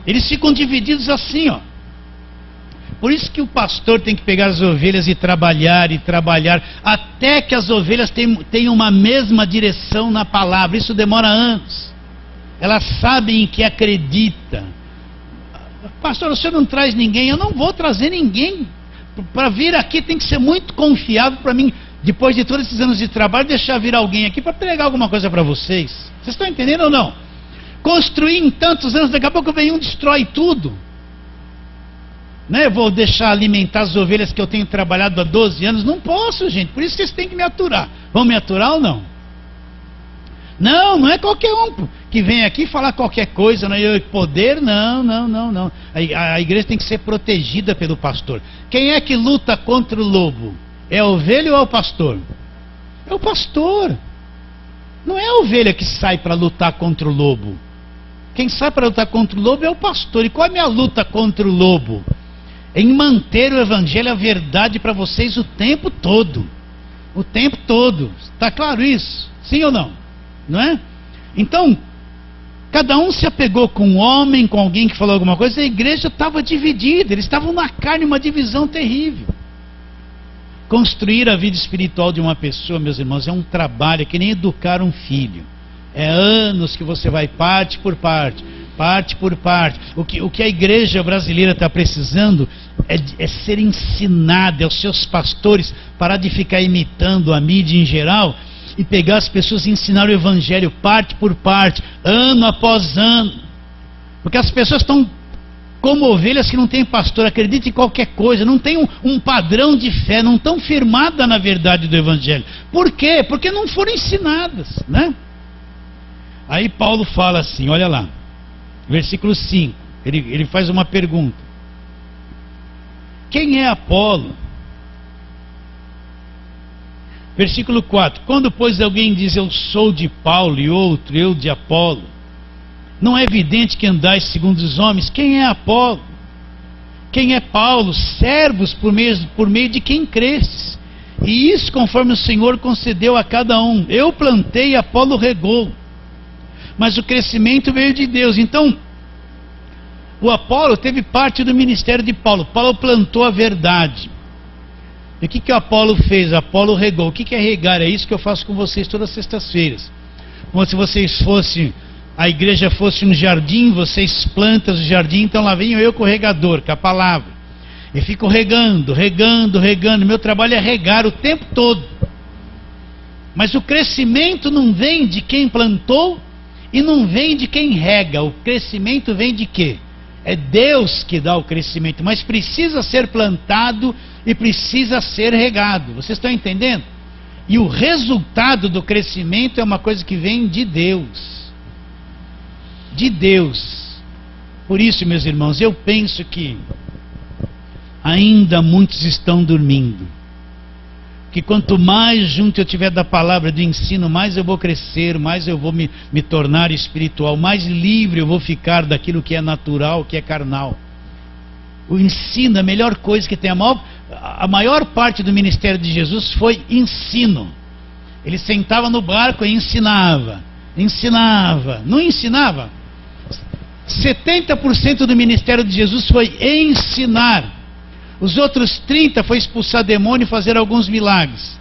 Eles ficam divididos assim, ó. Por isso que o pastor tem que pegar as ovelhas e trabalhar, até que as ovelhas tenham uma mesma direção na palavra. Isso demora anos. Elas sabem em que acredita. Pastor, o senhor não traz ninguém? Eu não vou trazer ninguém. Para vir aqui tem que ser muito confiável para mim, depois de todos esses anos de trabalho, deixar vir alguém aqui para pregar alguma coisa para vocês. Vocês estão entendendo ou não? Construir em tantos anos, daqui a pouco vem um e destrói tudo. Né? Eu vou deixar alimentar as ovelhas que eu tenho trabalhado há 12 anos? Não posso, gente. Por isso vocês têm que me aturar. Vão me aturar ou não? Não, não é qualquer um que vem aqui falar qualquer coisa, né? Poder, não. A igreja tem que ser protegida pelo pastor. Quem é que luta contra o lobo? É a ovelha ou é o pastor? É o pastor. Não é a ovelha que sai para lutar contra o lobo. Quem sai para lutar contra o lobo é o pastor. E qual é a minha luta contra o lobo? Em manter o evangelho, a verdade para vocês o tempo todo. O tempo todo. Está claro isso? Sim ou não? Não é? Então, cada um se apegou com um homem, com alguém que falou alguma coisa. A igreja estava dividida. Eles estavam na carne, uma divisão terrível. Construir a vida espiritual de uma pessoa, meus irmãos, é um trabalho, é que nem educar um filho. É anos que você vai parte por parte. O que a igreja brasileira está precisando é ser ensinada aos seus pastores, parar de ficar imitando a mídia em geral e pegar as pessoas e ensinar o evangelho parte por parte, ano após ano. Porque as pessoas estão como ovelhas que não têm pastor, acreditam em qualquer coisa, não tem um padrão de fé, não estão firmadas na verdade do evangelho. Por quê? Porque não foram ensinadas, né? Aí Paulo fala assim, olha lá, versículo 5, ele faz uma pergunta: quem é Apolo? Versículo 4, quando pois alguém diz eu sou de Paulo e outro eu de Apolo, não é evidente que andais segundo os homens? Quem é Apolo? Quem é Paulo? Servos por meio de quem cresces, e isso conforme o Senhor concedeu a cada um. Eu plantei e Apolo regou, mas o crescimento veio de Deus. Então, o Apolo teve parte do ministério de Paulo. Paulo plantou a verdade. E o que o Apolo fez? Apolo regou. O que é regar? É isso que eu faço com vocês todas as sextas-feiras. Como se vocês fossem, a igreja fosse um jardim, vocês plantam o jardim, então lá venho eu com o regador, com a palavra. E fico regando. Meu trabalho é regar o tempo todo. Mas o crescimento não vem de quem plantou e não vem de quem rega. O crescimento vem de quê? É Deus que dá o crescimento, mas precisa ser plantado e precisa ser regado. Vocês estão entendendo? E o resultado do crescimento é uma coisa que vem de Deus. De Deus. Por isso, meus irmãos, eu penso que ainda muitos estão dormindo. Que quanto mais junto eu tiver da palavra do ensino, mais eu vou crescer, mais eu vou me tornar espiritual, mais livre eu vou ficar daquilo que é natural, que é carnal. O ensino é a melhor coisa que tem. A maior parte do ministério de Jesus foi ensino. Ele sentava no barco e ensinava. Não ensinava? 70% do ministério de Jesus foi ensinar. Os outros 30% foi expulsar demônio e fazer alguns milagres.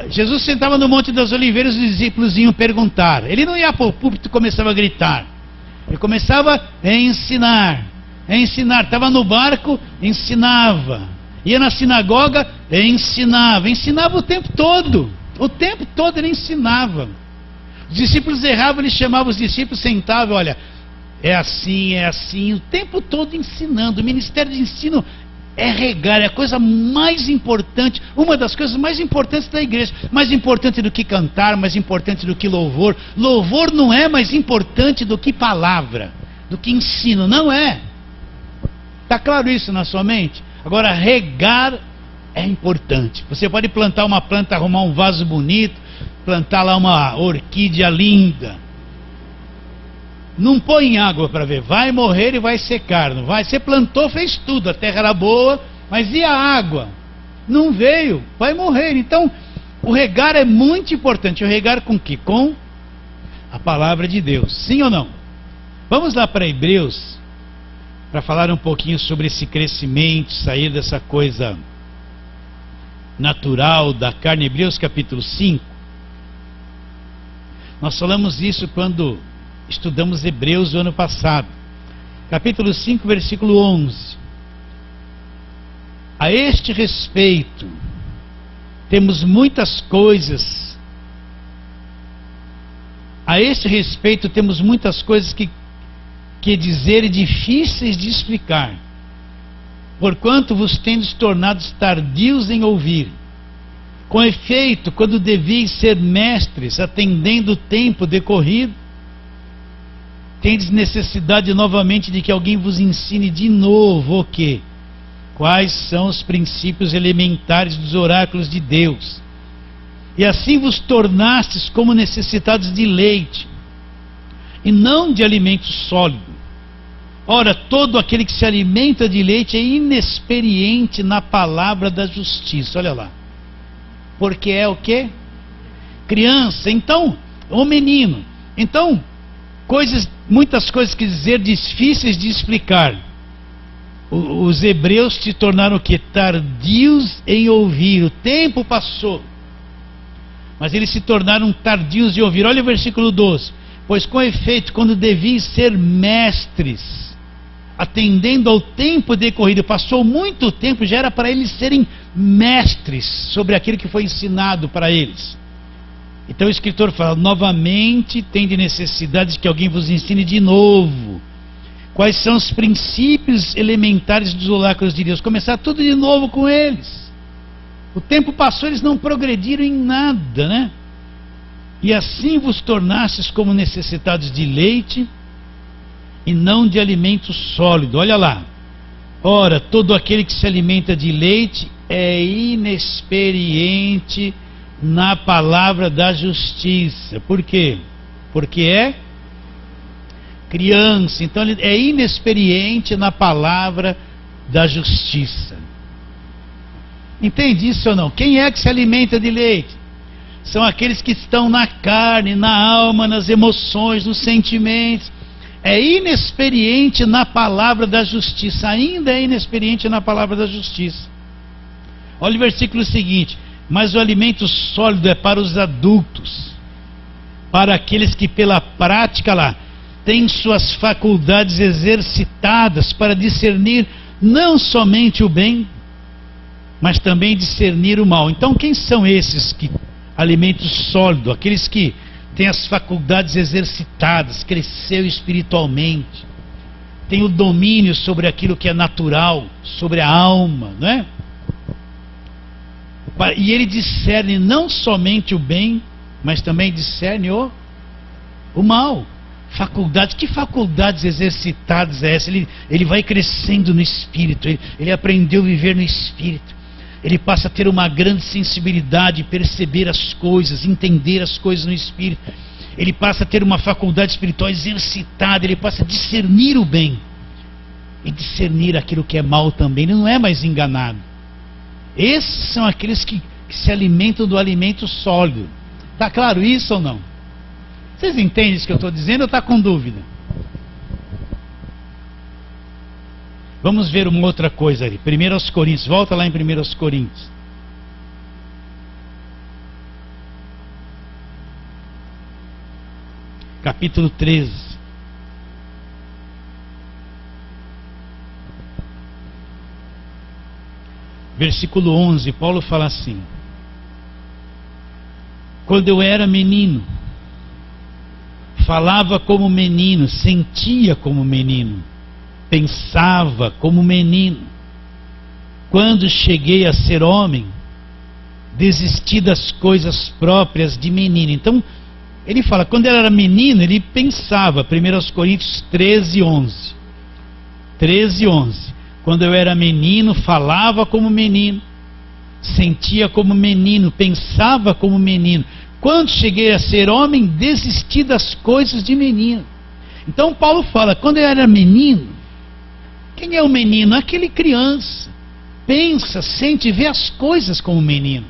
Jesus sentava no Monte das Oliveiras e os discípulos iam perguntar. Ele não ia para o púlpito e começava a gritar. Ele começava a ensinar. Estava no barco, ensinava. Ia na sinagoga, ensinava. Ensinava o tempo todo. O tempo todo ele ensinava. Os discípulos erravam, ele chamava os discípulos, sentava, olha, é assim, o tempo todo ensinando. O ministério de ensino é regar, é a coisa mais importante, uma das coisas mais importantes da igreja. Mais importante do que cantar, mais importante do que louvor. Louvor não é mais importante do que palavra, do que ensino, não é. Está claro isso na sua mente? Agora, regar é importante. Você pode plantar uma planta, arrumar um vaso bonito, plantar lá uma orquídea linda. Não põe água para ver, vai morrer e vai secar, não vai? Você plantou, fez tudo, a terra era boa, mas e a água? Não veio, vai morrer. Então, O regar é muito importante. O regar com o quê? Com a palavra de Deus. Sim ou não? Vamos lá para Hebreus, para falar um pouquinho sobre esse crescimento, sair dessa coisa natural da carne. Hebreus capítulo 5. Nós falamos isso quando estudamos Hebreus o ano passado. Capítulo 5, versículo 11. A este respeito, temos muitas coisas. A este respeito, temos muitas coisas que dizer e difíceis de explicar, porquanto vos tendes tornado tardios em ouvir. Com efeito, quando devíeis ser mestres, atendendo o tempo decorrido, tendes necessidade novamente de que alguém vos ensine de novo o quê? Quais são os princípios elementares dos oráculos de Deus. E assim vos tornastes como necessitados de leite, e não de alimento sólido. Ora, todo aquele que se alimenta de leite é inexperiente na palavra da justiça. Olha lá. Porque é o quê? Criança. Então, ou menino. Então, muitas coisas que dizer difíceis de explicar. Os hebreus se tornaram o quê? Tardios em ouvir. O tempo passou, mas eles se tornaram tardios de ouvir. Olha o versículo 12. Pois com efeito, quando deviam ser mestres, atendendo ao tempo decorrido, passou muito tempo, já era para eles serem mestres sobre aquilo que foi ensinado para eles. Então o escritor fala: novamente tende necessidade de que alguém vos ensine de novo quais são os princípios elementares dos oráculos de Deus. Começar tudo de novo com eles. O tempo passou, eles não progrediram em nada, né? E assim vos tornastes como necessitados de leite e não de alimento sólido. Olha lá. Ora, todo aquele que se alimenta de leite é inexperiente na palavra da justiça. Por quê? Porque é criança. Então ele é inexperiente na palavra da justiça. Entende isso ou não? Quem é que se alimenta de leite? São aqueles que estão na carne, na alma, nas emoções, nos sentimentos. É inexperiente na palavra da justiça. Ainda é inexperiente na palavra da justiça. Olha o versículo seguinte: mas o alimento sólido é para os adultos, para aqueles que pela prática lá têm suas faculdades exercitadas para discernir não somente o bem, mas também discernir o mal. Então quem são esses que alimento sólido? Aqueles que têm as faculdades exercitadas, cresceu espiritualmente, tem o domínio sobre aquilo que é natural, sobre a alma, não é? E ele discerne não somente o bem, mas também discerne o mal. Faculdades, que faculdades exercitadas é essa? Ele vai crescendo no espírito, ele aprendeu a viver no espírito. Ele passa a ter uma grande sensibilidade, perceber as coisas, entender as coisas no espírito. Ele passa a ter uma faculdade espiritual exercitada, ele passa a discernir o bem e discernir aquilo que é mal também. Ele não é mais enganado. Esses são aqueles que se alimentam do alimento sólido. Está claro isso ou não? Vocês entendem isso que eu estou dizendo ou está com dúvida? Vamos ver uma outra coisa ali. 1 Coríntios, volta lá em 1 Coríntios. Capítulo 13. Versículo 11, Paulo fala assim: quando eu era menino, falava como menino, sentia como menino, pensava como menino. Quando cheguei a ser homem, desisti das coisas próprias de menino. Então, ele fala, quando ele era menino, ele pensava. 1 Coríntios 13, 11. 13, 11. Quando eu era menino, falava como menino, sentia como menino, pensava como menino. Quando cheguei a ser homem, desisti das coisas de menino. Então Paulo fala, quando eu era menino, quem é o menino? Aquele criança. Pensa, sente, vê as coisas como menino.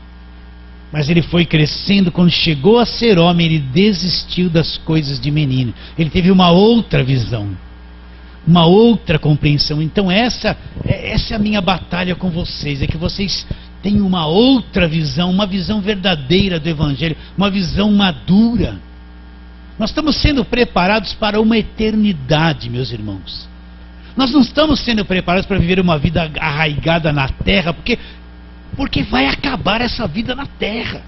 Mas ele foi crescendo, quando chegou a ser homem, ele desistiu das coisas de menino. Ele teve uma outra visão, uma outra compreensão. Então essa é a minha batalha com vocês, é que vocês tenham uma outra visão, uma visão verdadeira do Evangelho, uma visão madura. Nós estamos sendo preparados para uma eternidade, meus irmãos. Nós não estamos sendo preparados para viver uma vida arraigada na terra, porque vai acabar essa vida na terra.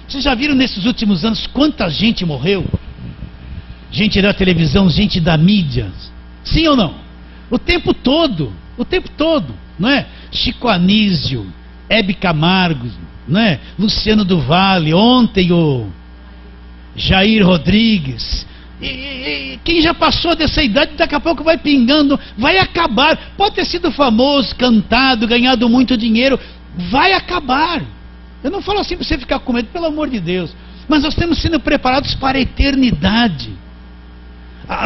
Vocês já viram nesses últimos anos quanta gente morreu? Gente da televisão, gente da mídia. Sim ou não? O tempo todo, não é? Chico Anísio, Hebe Camargo, não é? Luciano do Vale, ontem o Jair Rodrigues. E quem já passou dessa idade, daqui a pouco vai pingando, vai acabar. Pode ter sido famoso, cantado, ganhado muito dinheiro, vai acabar. Eu não falo assim para você ficar com medo, pelo amor de Deus. Mas nós estamos sendo preparados para a eternidade.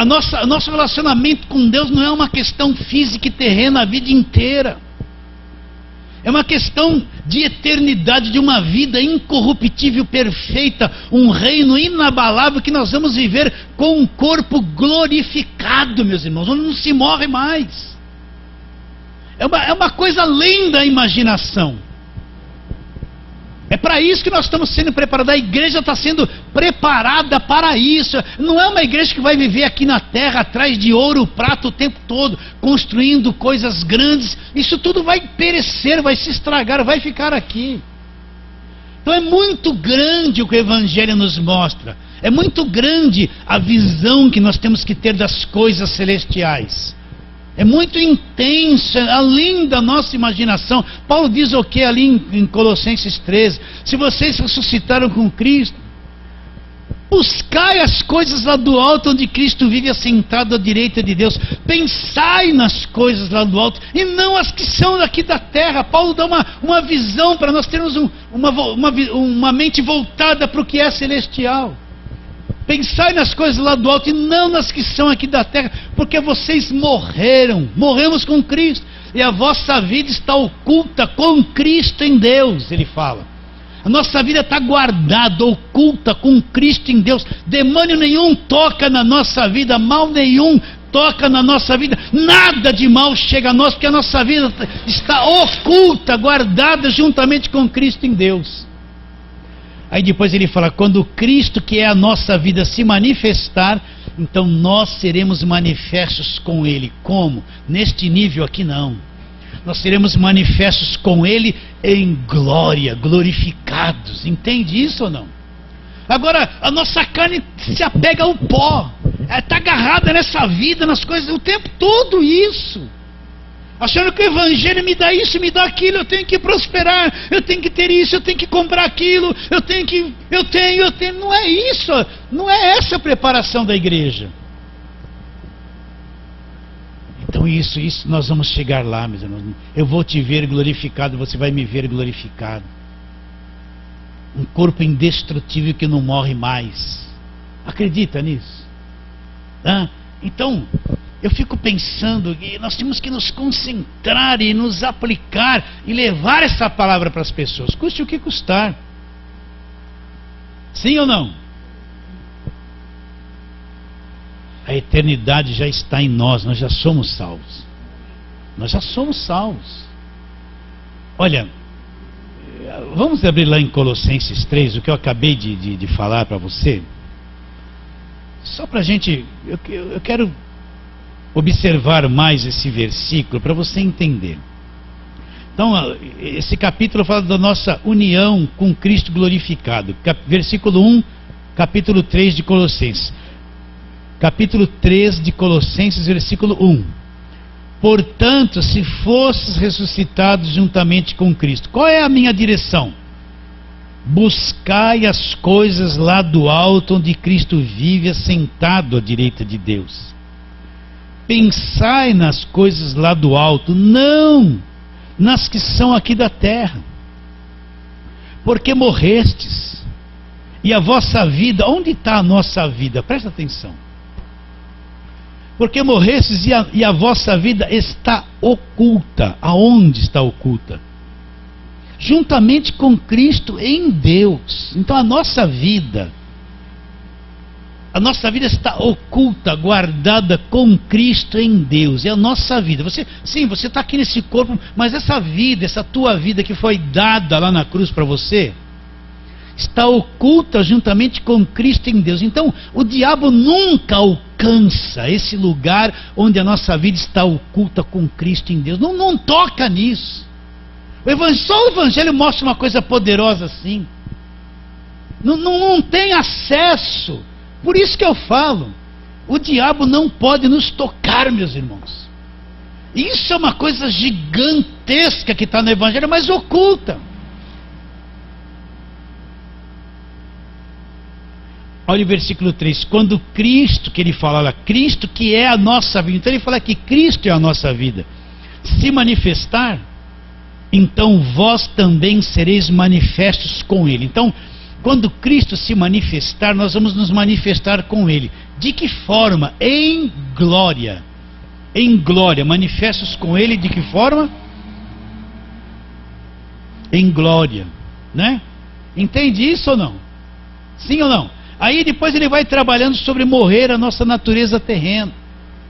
Nosso relacionamento com Deus não é uma questão física e terrena a vida inteira. É uma questão de eternidade, de uma vida incorruptível, perfeita, um reino inabalável que nós vamos viver com um corpo glorificado, meus irmãos, onde não se morre mais. É uma coisa além da imaginação. É para isso que nós estamos sendo preparados. A igreja está sendo preparada para isso. Não é uma igreja que vai viver aqui na terra atrás de ouro, prata o tempo todo, construindo coisas grandes. Isso tudo vai perecer, vai se estragar, vai ficar aqui. Então é muito grande o que o Evangelho nos mostra. É muito grande a visão que nós temos que ter das coisas celestiais. É muito intensa, além da nossa imaginação. Paulo diz o que ali em Colossenses 13? Se vocês ressuscitaram com Cristo, buscai as coisas lá do alto, onde Cristo vive assentado à direita de Deus. Pensai nas coisas lá do alto, e não as que são daqui da terra. Paulo dá uma visão para nós termos uma mente voltada para o que é celestial. Pensai nas coisas lá do alto e não nas que são aqui da terra, porque vocês morremos com Cristo, e a vossa vida está oculta com Cristo em Deus, ele fala. A nossa vida está guardada, oculta com Cristo em Deus. Demônio nenhum toca na nossa vida, mal nenhum toca na nossa vida, nada de mal chega a nós, porque a nossa vida está oculta, guardada juntamente com Cristo em Deus. Aí depois ele fala, quando Cristo, que é a nossa vida, se manifestar, então nós seremos manifestos com Ele. Como? Neste nível aqui não. Nós seremos manifestos com Ele em glória, glorificados. Entende isso ou não? Agora, a nossa carne se apega ao pó. Está agarrada nessa vida, nas coisas, o tempo todo isso. Achando que o Evangelho me dá isso, me dá aquilo, eu tenho que prosperar, eu tenho que ter isso, eu tenho que comprar aquilo, eu tenho. Não é isso, não é essa a preparação da igreja. Então isso nós vamos chegar lá, meus irmãos. Eu vou te ver glorificado, você vai me ver glorificado. Um corpo indestrutível que não morre mais. Acredita nisso? Então, eu fico pensando que nós temos que nos concentrar e nos aplicar e levar essa palavra para as pessoas, custe o que custar. Sim ou não? A eternidade já está em nós já somos salvos. Nós já somos salvos. Olha, vamos abrir lá em Colossenses 3, o que eu acabei de falar para você. Só para a gente, eu quero observar mais esse versículo para você entender. Então, esse capítulo fala da nossa união com Cristo glorificado. Versículo 1, capítulo 3 de Colossenses. Capítulo 3 de Colossenses, versículo 1. Portanto, se fosses ressuscitados juntamente com Cristo, qual é a minha direção? Buscai as coisas lá do alto, onde Cristo vive assentado à direita de Deus. Pensai nas coisas lá do alto, não nas que são aqui da terra. Porque morrestes, e a vossa vida, onde está a nossa vida? Presta atenção. Porque morrestes e a vossa vida está oculta. Aonde está oculta? juntamente com Cristo em Deus. Então a nossa vida está oculta, guardada com Cristo em Deus. É a nossa vida. Você está aqui nesse corpo, mas essa vida, essa tua vida que foi dada lá na cruz para você, está oculta juntamente com Cristo em Deus. Então o diabo nunca alcança esse lugar onde a nossa vida está oculta com Cristo em Deus. Não toca nisso. Só o Evangelho mostra uma coisa poderosa assim. Não tem acesso. Por isso que eu falo, o diabo não pode nos tocar, meus irmãos. Isso é uma coisa gigantesca que está no Evangelho, mas oculta. Olha o versículo 3, quando Cristo, que ele fala lá, Cristo que é a nossa vida, então ele fala que Cristo é a nossa vida, se manifestar, então vós também sereis manifestos com ele. Então, quando Cristo se manifestar, nós vamos nos manifestar com ele. De que forma? Em glória. Em glória, manifestos com ele, de que forma? Em glória, né? Entende isso ou não? Sim ou não? Aí depois ele vai trabalhando sobre morrer a nossa natureza terrena.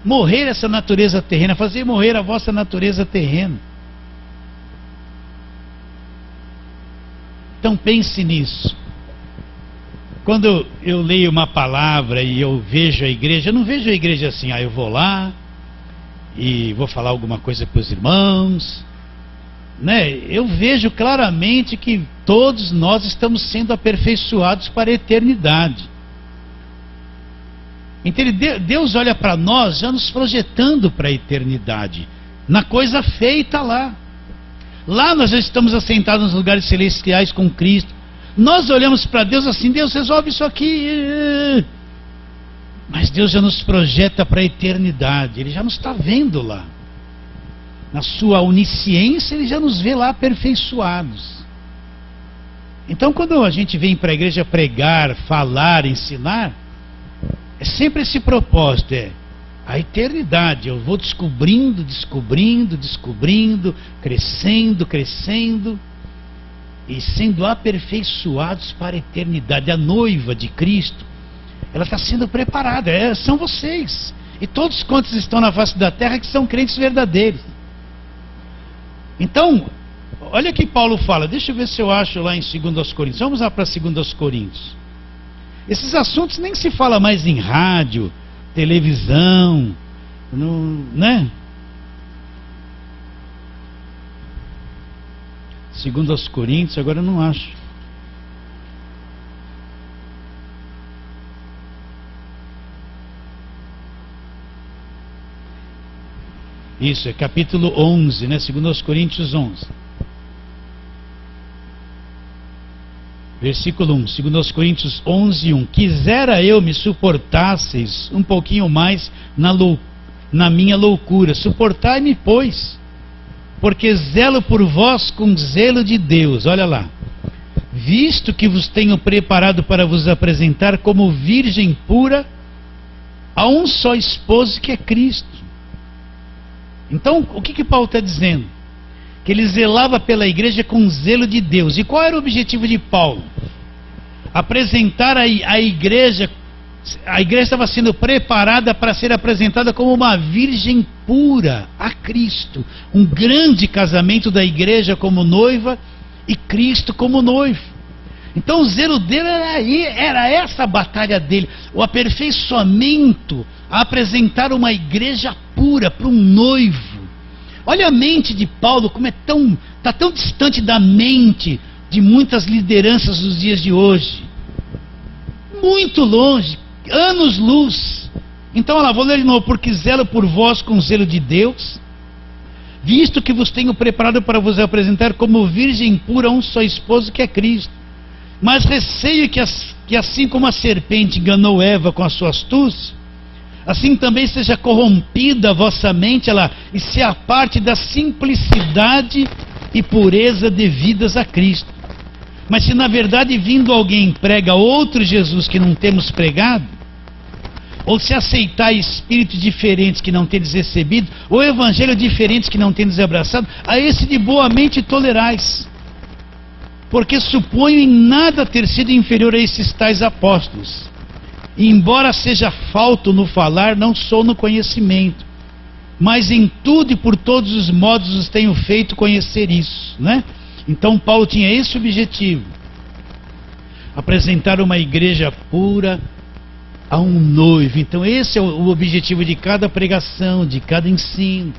Morrer essa natureza terrena, fazer morrer a vossa natureza terrena. Então pense nisso. Quando eu leio uma palavra e eu vejo a igreja, eu não vejo a igreja assim, eu vou lá e vou falar alguma coisa para os irmãos, né? Eu vejo claramente que todos nós estamos sendo aperfeiçoados para a eternidade. Então Deus olha para nós já nos projetando para a eternidade, na coisa feita lá. Lá nós já estamos assentados nos lugares celestiais com Cristo. Nós olhamos para Deus assim, Deus resolve isso aqui. Mas Deus já nos projeta para a eternidade. Ele já nos está vendo lá. Na sua onisciência, Ele já nos vê lá aperfeiçoados. Então quando a gente vem para a igreja pregar, falar, ensinar, é sempre esse propósito, a eternidade. Eu vou descobrindo, crescendo e sendo aperfeiçoados para a eternidade. A noiva de Cristo, ela está sendo preparada, são vocês e todos quantos estão na face da terra que são crentes verdadeiros. Então olha que Paulo fala, deixa eu ver se eu acho lá em 2 Coríntios, vamos lá para 2 Coríntios. Esses assuntos nem se fala mais em rádio, televisão, né? 2 Coríntios, agora eu não acho. Isso, é capítulo 11, né? 2 Coríntios 11. Versículo 1, 2 Coríntios 11, 1. Quisera eu me suportasseis um pouquinho mais na minha loucura. Suportai-me, pois, porque zelo por vós com zelo de Deus. Olha lá. Visto que vos tenho preparado para vos apresentar como virgem pura a um só esposo, que é Cristo. Então, o que Paulo está dizendo? Que ele zelava pela igreja com zelo de Deus. E qual era o objetivo de Paulo? Apresentar a igreja. A igreja estava sendo preparada para ser apresentada como uma virgem pura a Cristo. Um grande casamento da igreja como noiva e Cristo como noivo. Então o zelo dele era essa a batalha dele, o aperfeiçoamento, a apresentar uma igreja pura para um noivo. Olha a mente de Paulo, como está tão distante da mente de muitas lideranças dos dias de hoje. Muito longe, anos-luz. Então, vou ler de novo. Porque zelo por vós com zelo de Deus, visto que vos tenho preparado para vos apresentar como virgem pura a um só esposo, que é Cristo. Mas receio que assim como a serpente enganou Eva com a sua astúcia, assim também seja corrompida a vossa mente, e se aparte da simplicidade e pureza devidas a Cristo. Mas se na verdade vindo alguém prega outro Jesus que não temos pregado, ou se aceitais espíritos diferentes que não tendes recebido, ou evangelho diferentes que não tendes abraçado, a esse de boa mente tolerais. porque suponho em nada ter sido inferior a esses tais apóstolos. E embora seja falto no falar, não sou no conhecimento. Mas em tudo e por todos os modos os tenho feito conhecer isso, né? Então Paulo tinha esse objetivo: apresentar uma igreja pura a um noivo. Então esse é o objetivo de cada pregação, de cada ensino,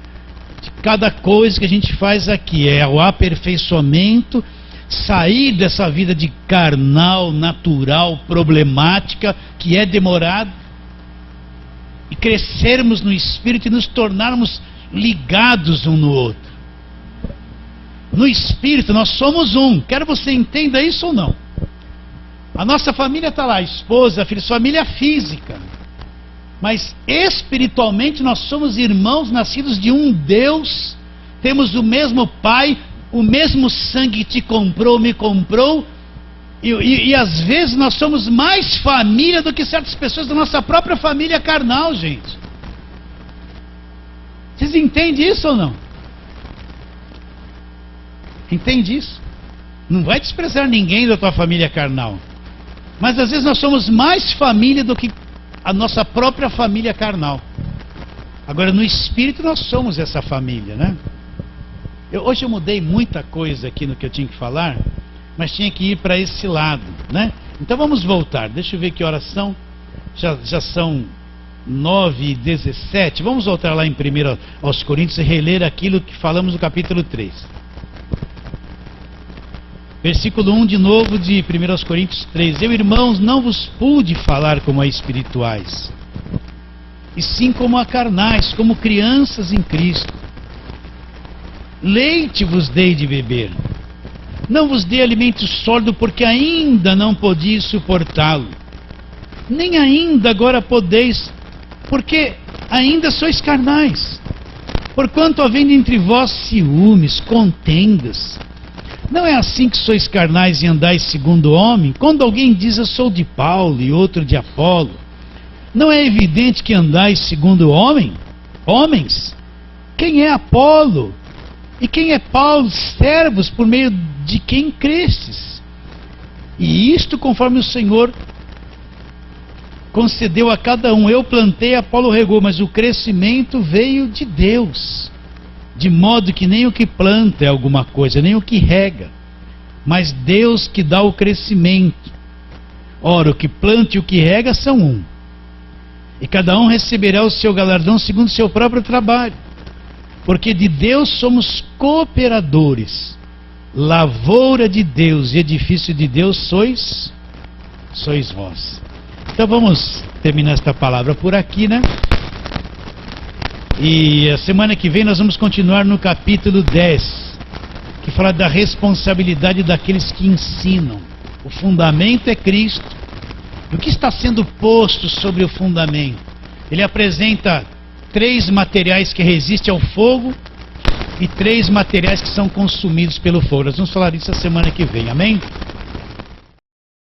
de cada coisa que a gente faz aqui, é o aperfeiçoamento, sair dessa vida de carnal, natural, problemática, que é demorado, e crescermos no Espírito e nos tornarmos ligados um no outro. No Espírito nós somos um, quer você entenda isso ou não. A nossa família está lá, esposa, filhos, família física. Mas espiritualmente nós somos irmãos nascidos de um Deus, temos o mesmo Pai, o mesmo sangue que te comprou, me comprou, e às vezes nós somos mais família do que certas pessoas da nossa própria família carnal, gente. Vocês entendem isso ou não? Entende isso? Não vai desprezar ninguém da tua família carnal. Mas às vezes nós somos mais família do que a nossa própria família carnal. Agora no Espírito nós somos essa família, né? Hoje eu mudei muita coisa aqui no que eu tinha que falar, mas tinha que ir para esse lado, né? Então vamos voltar, deixa eu ver que horas são. Já são 9h17. Vamos voltar lá em 1 aos Coríntios e reler aquilo que falamos no capítulo 3. Versículo 1 de novo de 1 aos Coríntios 3. Eu, irmãos, não vos pude falar como a espirituais, e sim como a carnais, como crianças em Cristo. Leite vos dei de beber, não vos dei alimento sólido, porque ainda não podíeis suportá-lo, nem ainda agora podeis, porque ainda sois carnais. Porquanto havendo entre vós ciúmes, contendas, não é assim que sois carnais e andais segundo o homem? Quando alguém diz eu sou de Paulo e outro de Apolo, não é evidente que andais segundo o homem? Homens, quem é Apolo? E quem é Paulo? Servos por meio de quem crestes. E isto conforme o Senhor concedeu a cada um. Eu plantei, Apolo regou, mas o crescimento veio de Deus. De modo que nem o que planta é alguma coisa, nem o que rega, mas Deus que dá o crescimento. Ora, o que planta e o que rega são um, e cada um receberá o seu galardão segundo o seu próprio trabalho. Porque de Deus somos cooperadores, lavoura de Deus e edifício de Deus sois vós. Então vamos terminar esta palavra por aqui, né? E a semana que vem nós vamos continuar no capítulo 10, que fala da responsabilidade daqueles que ensinam. O fundamento é Cristo. E o que está sendo posto sobre o fundamento? Ele apresenta 3 materiais que resistem ao fogo e 3 materiais que são consumidos pelo fogo. Nós vamos falar disso a semana que vem, amém?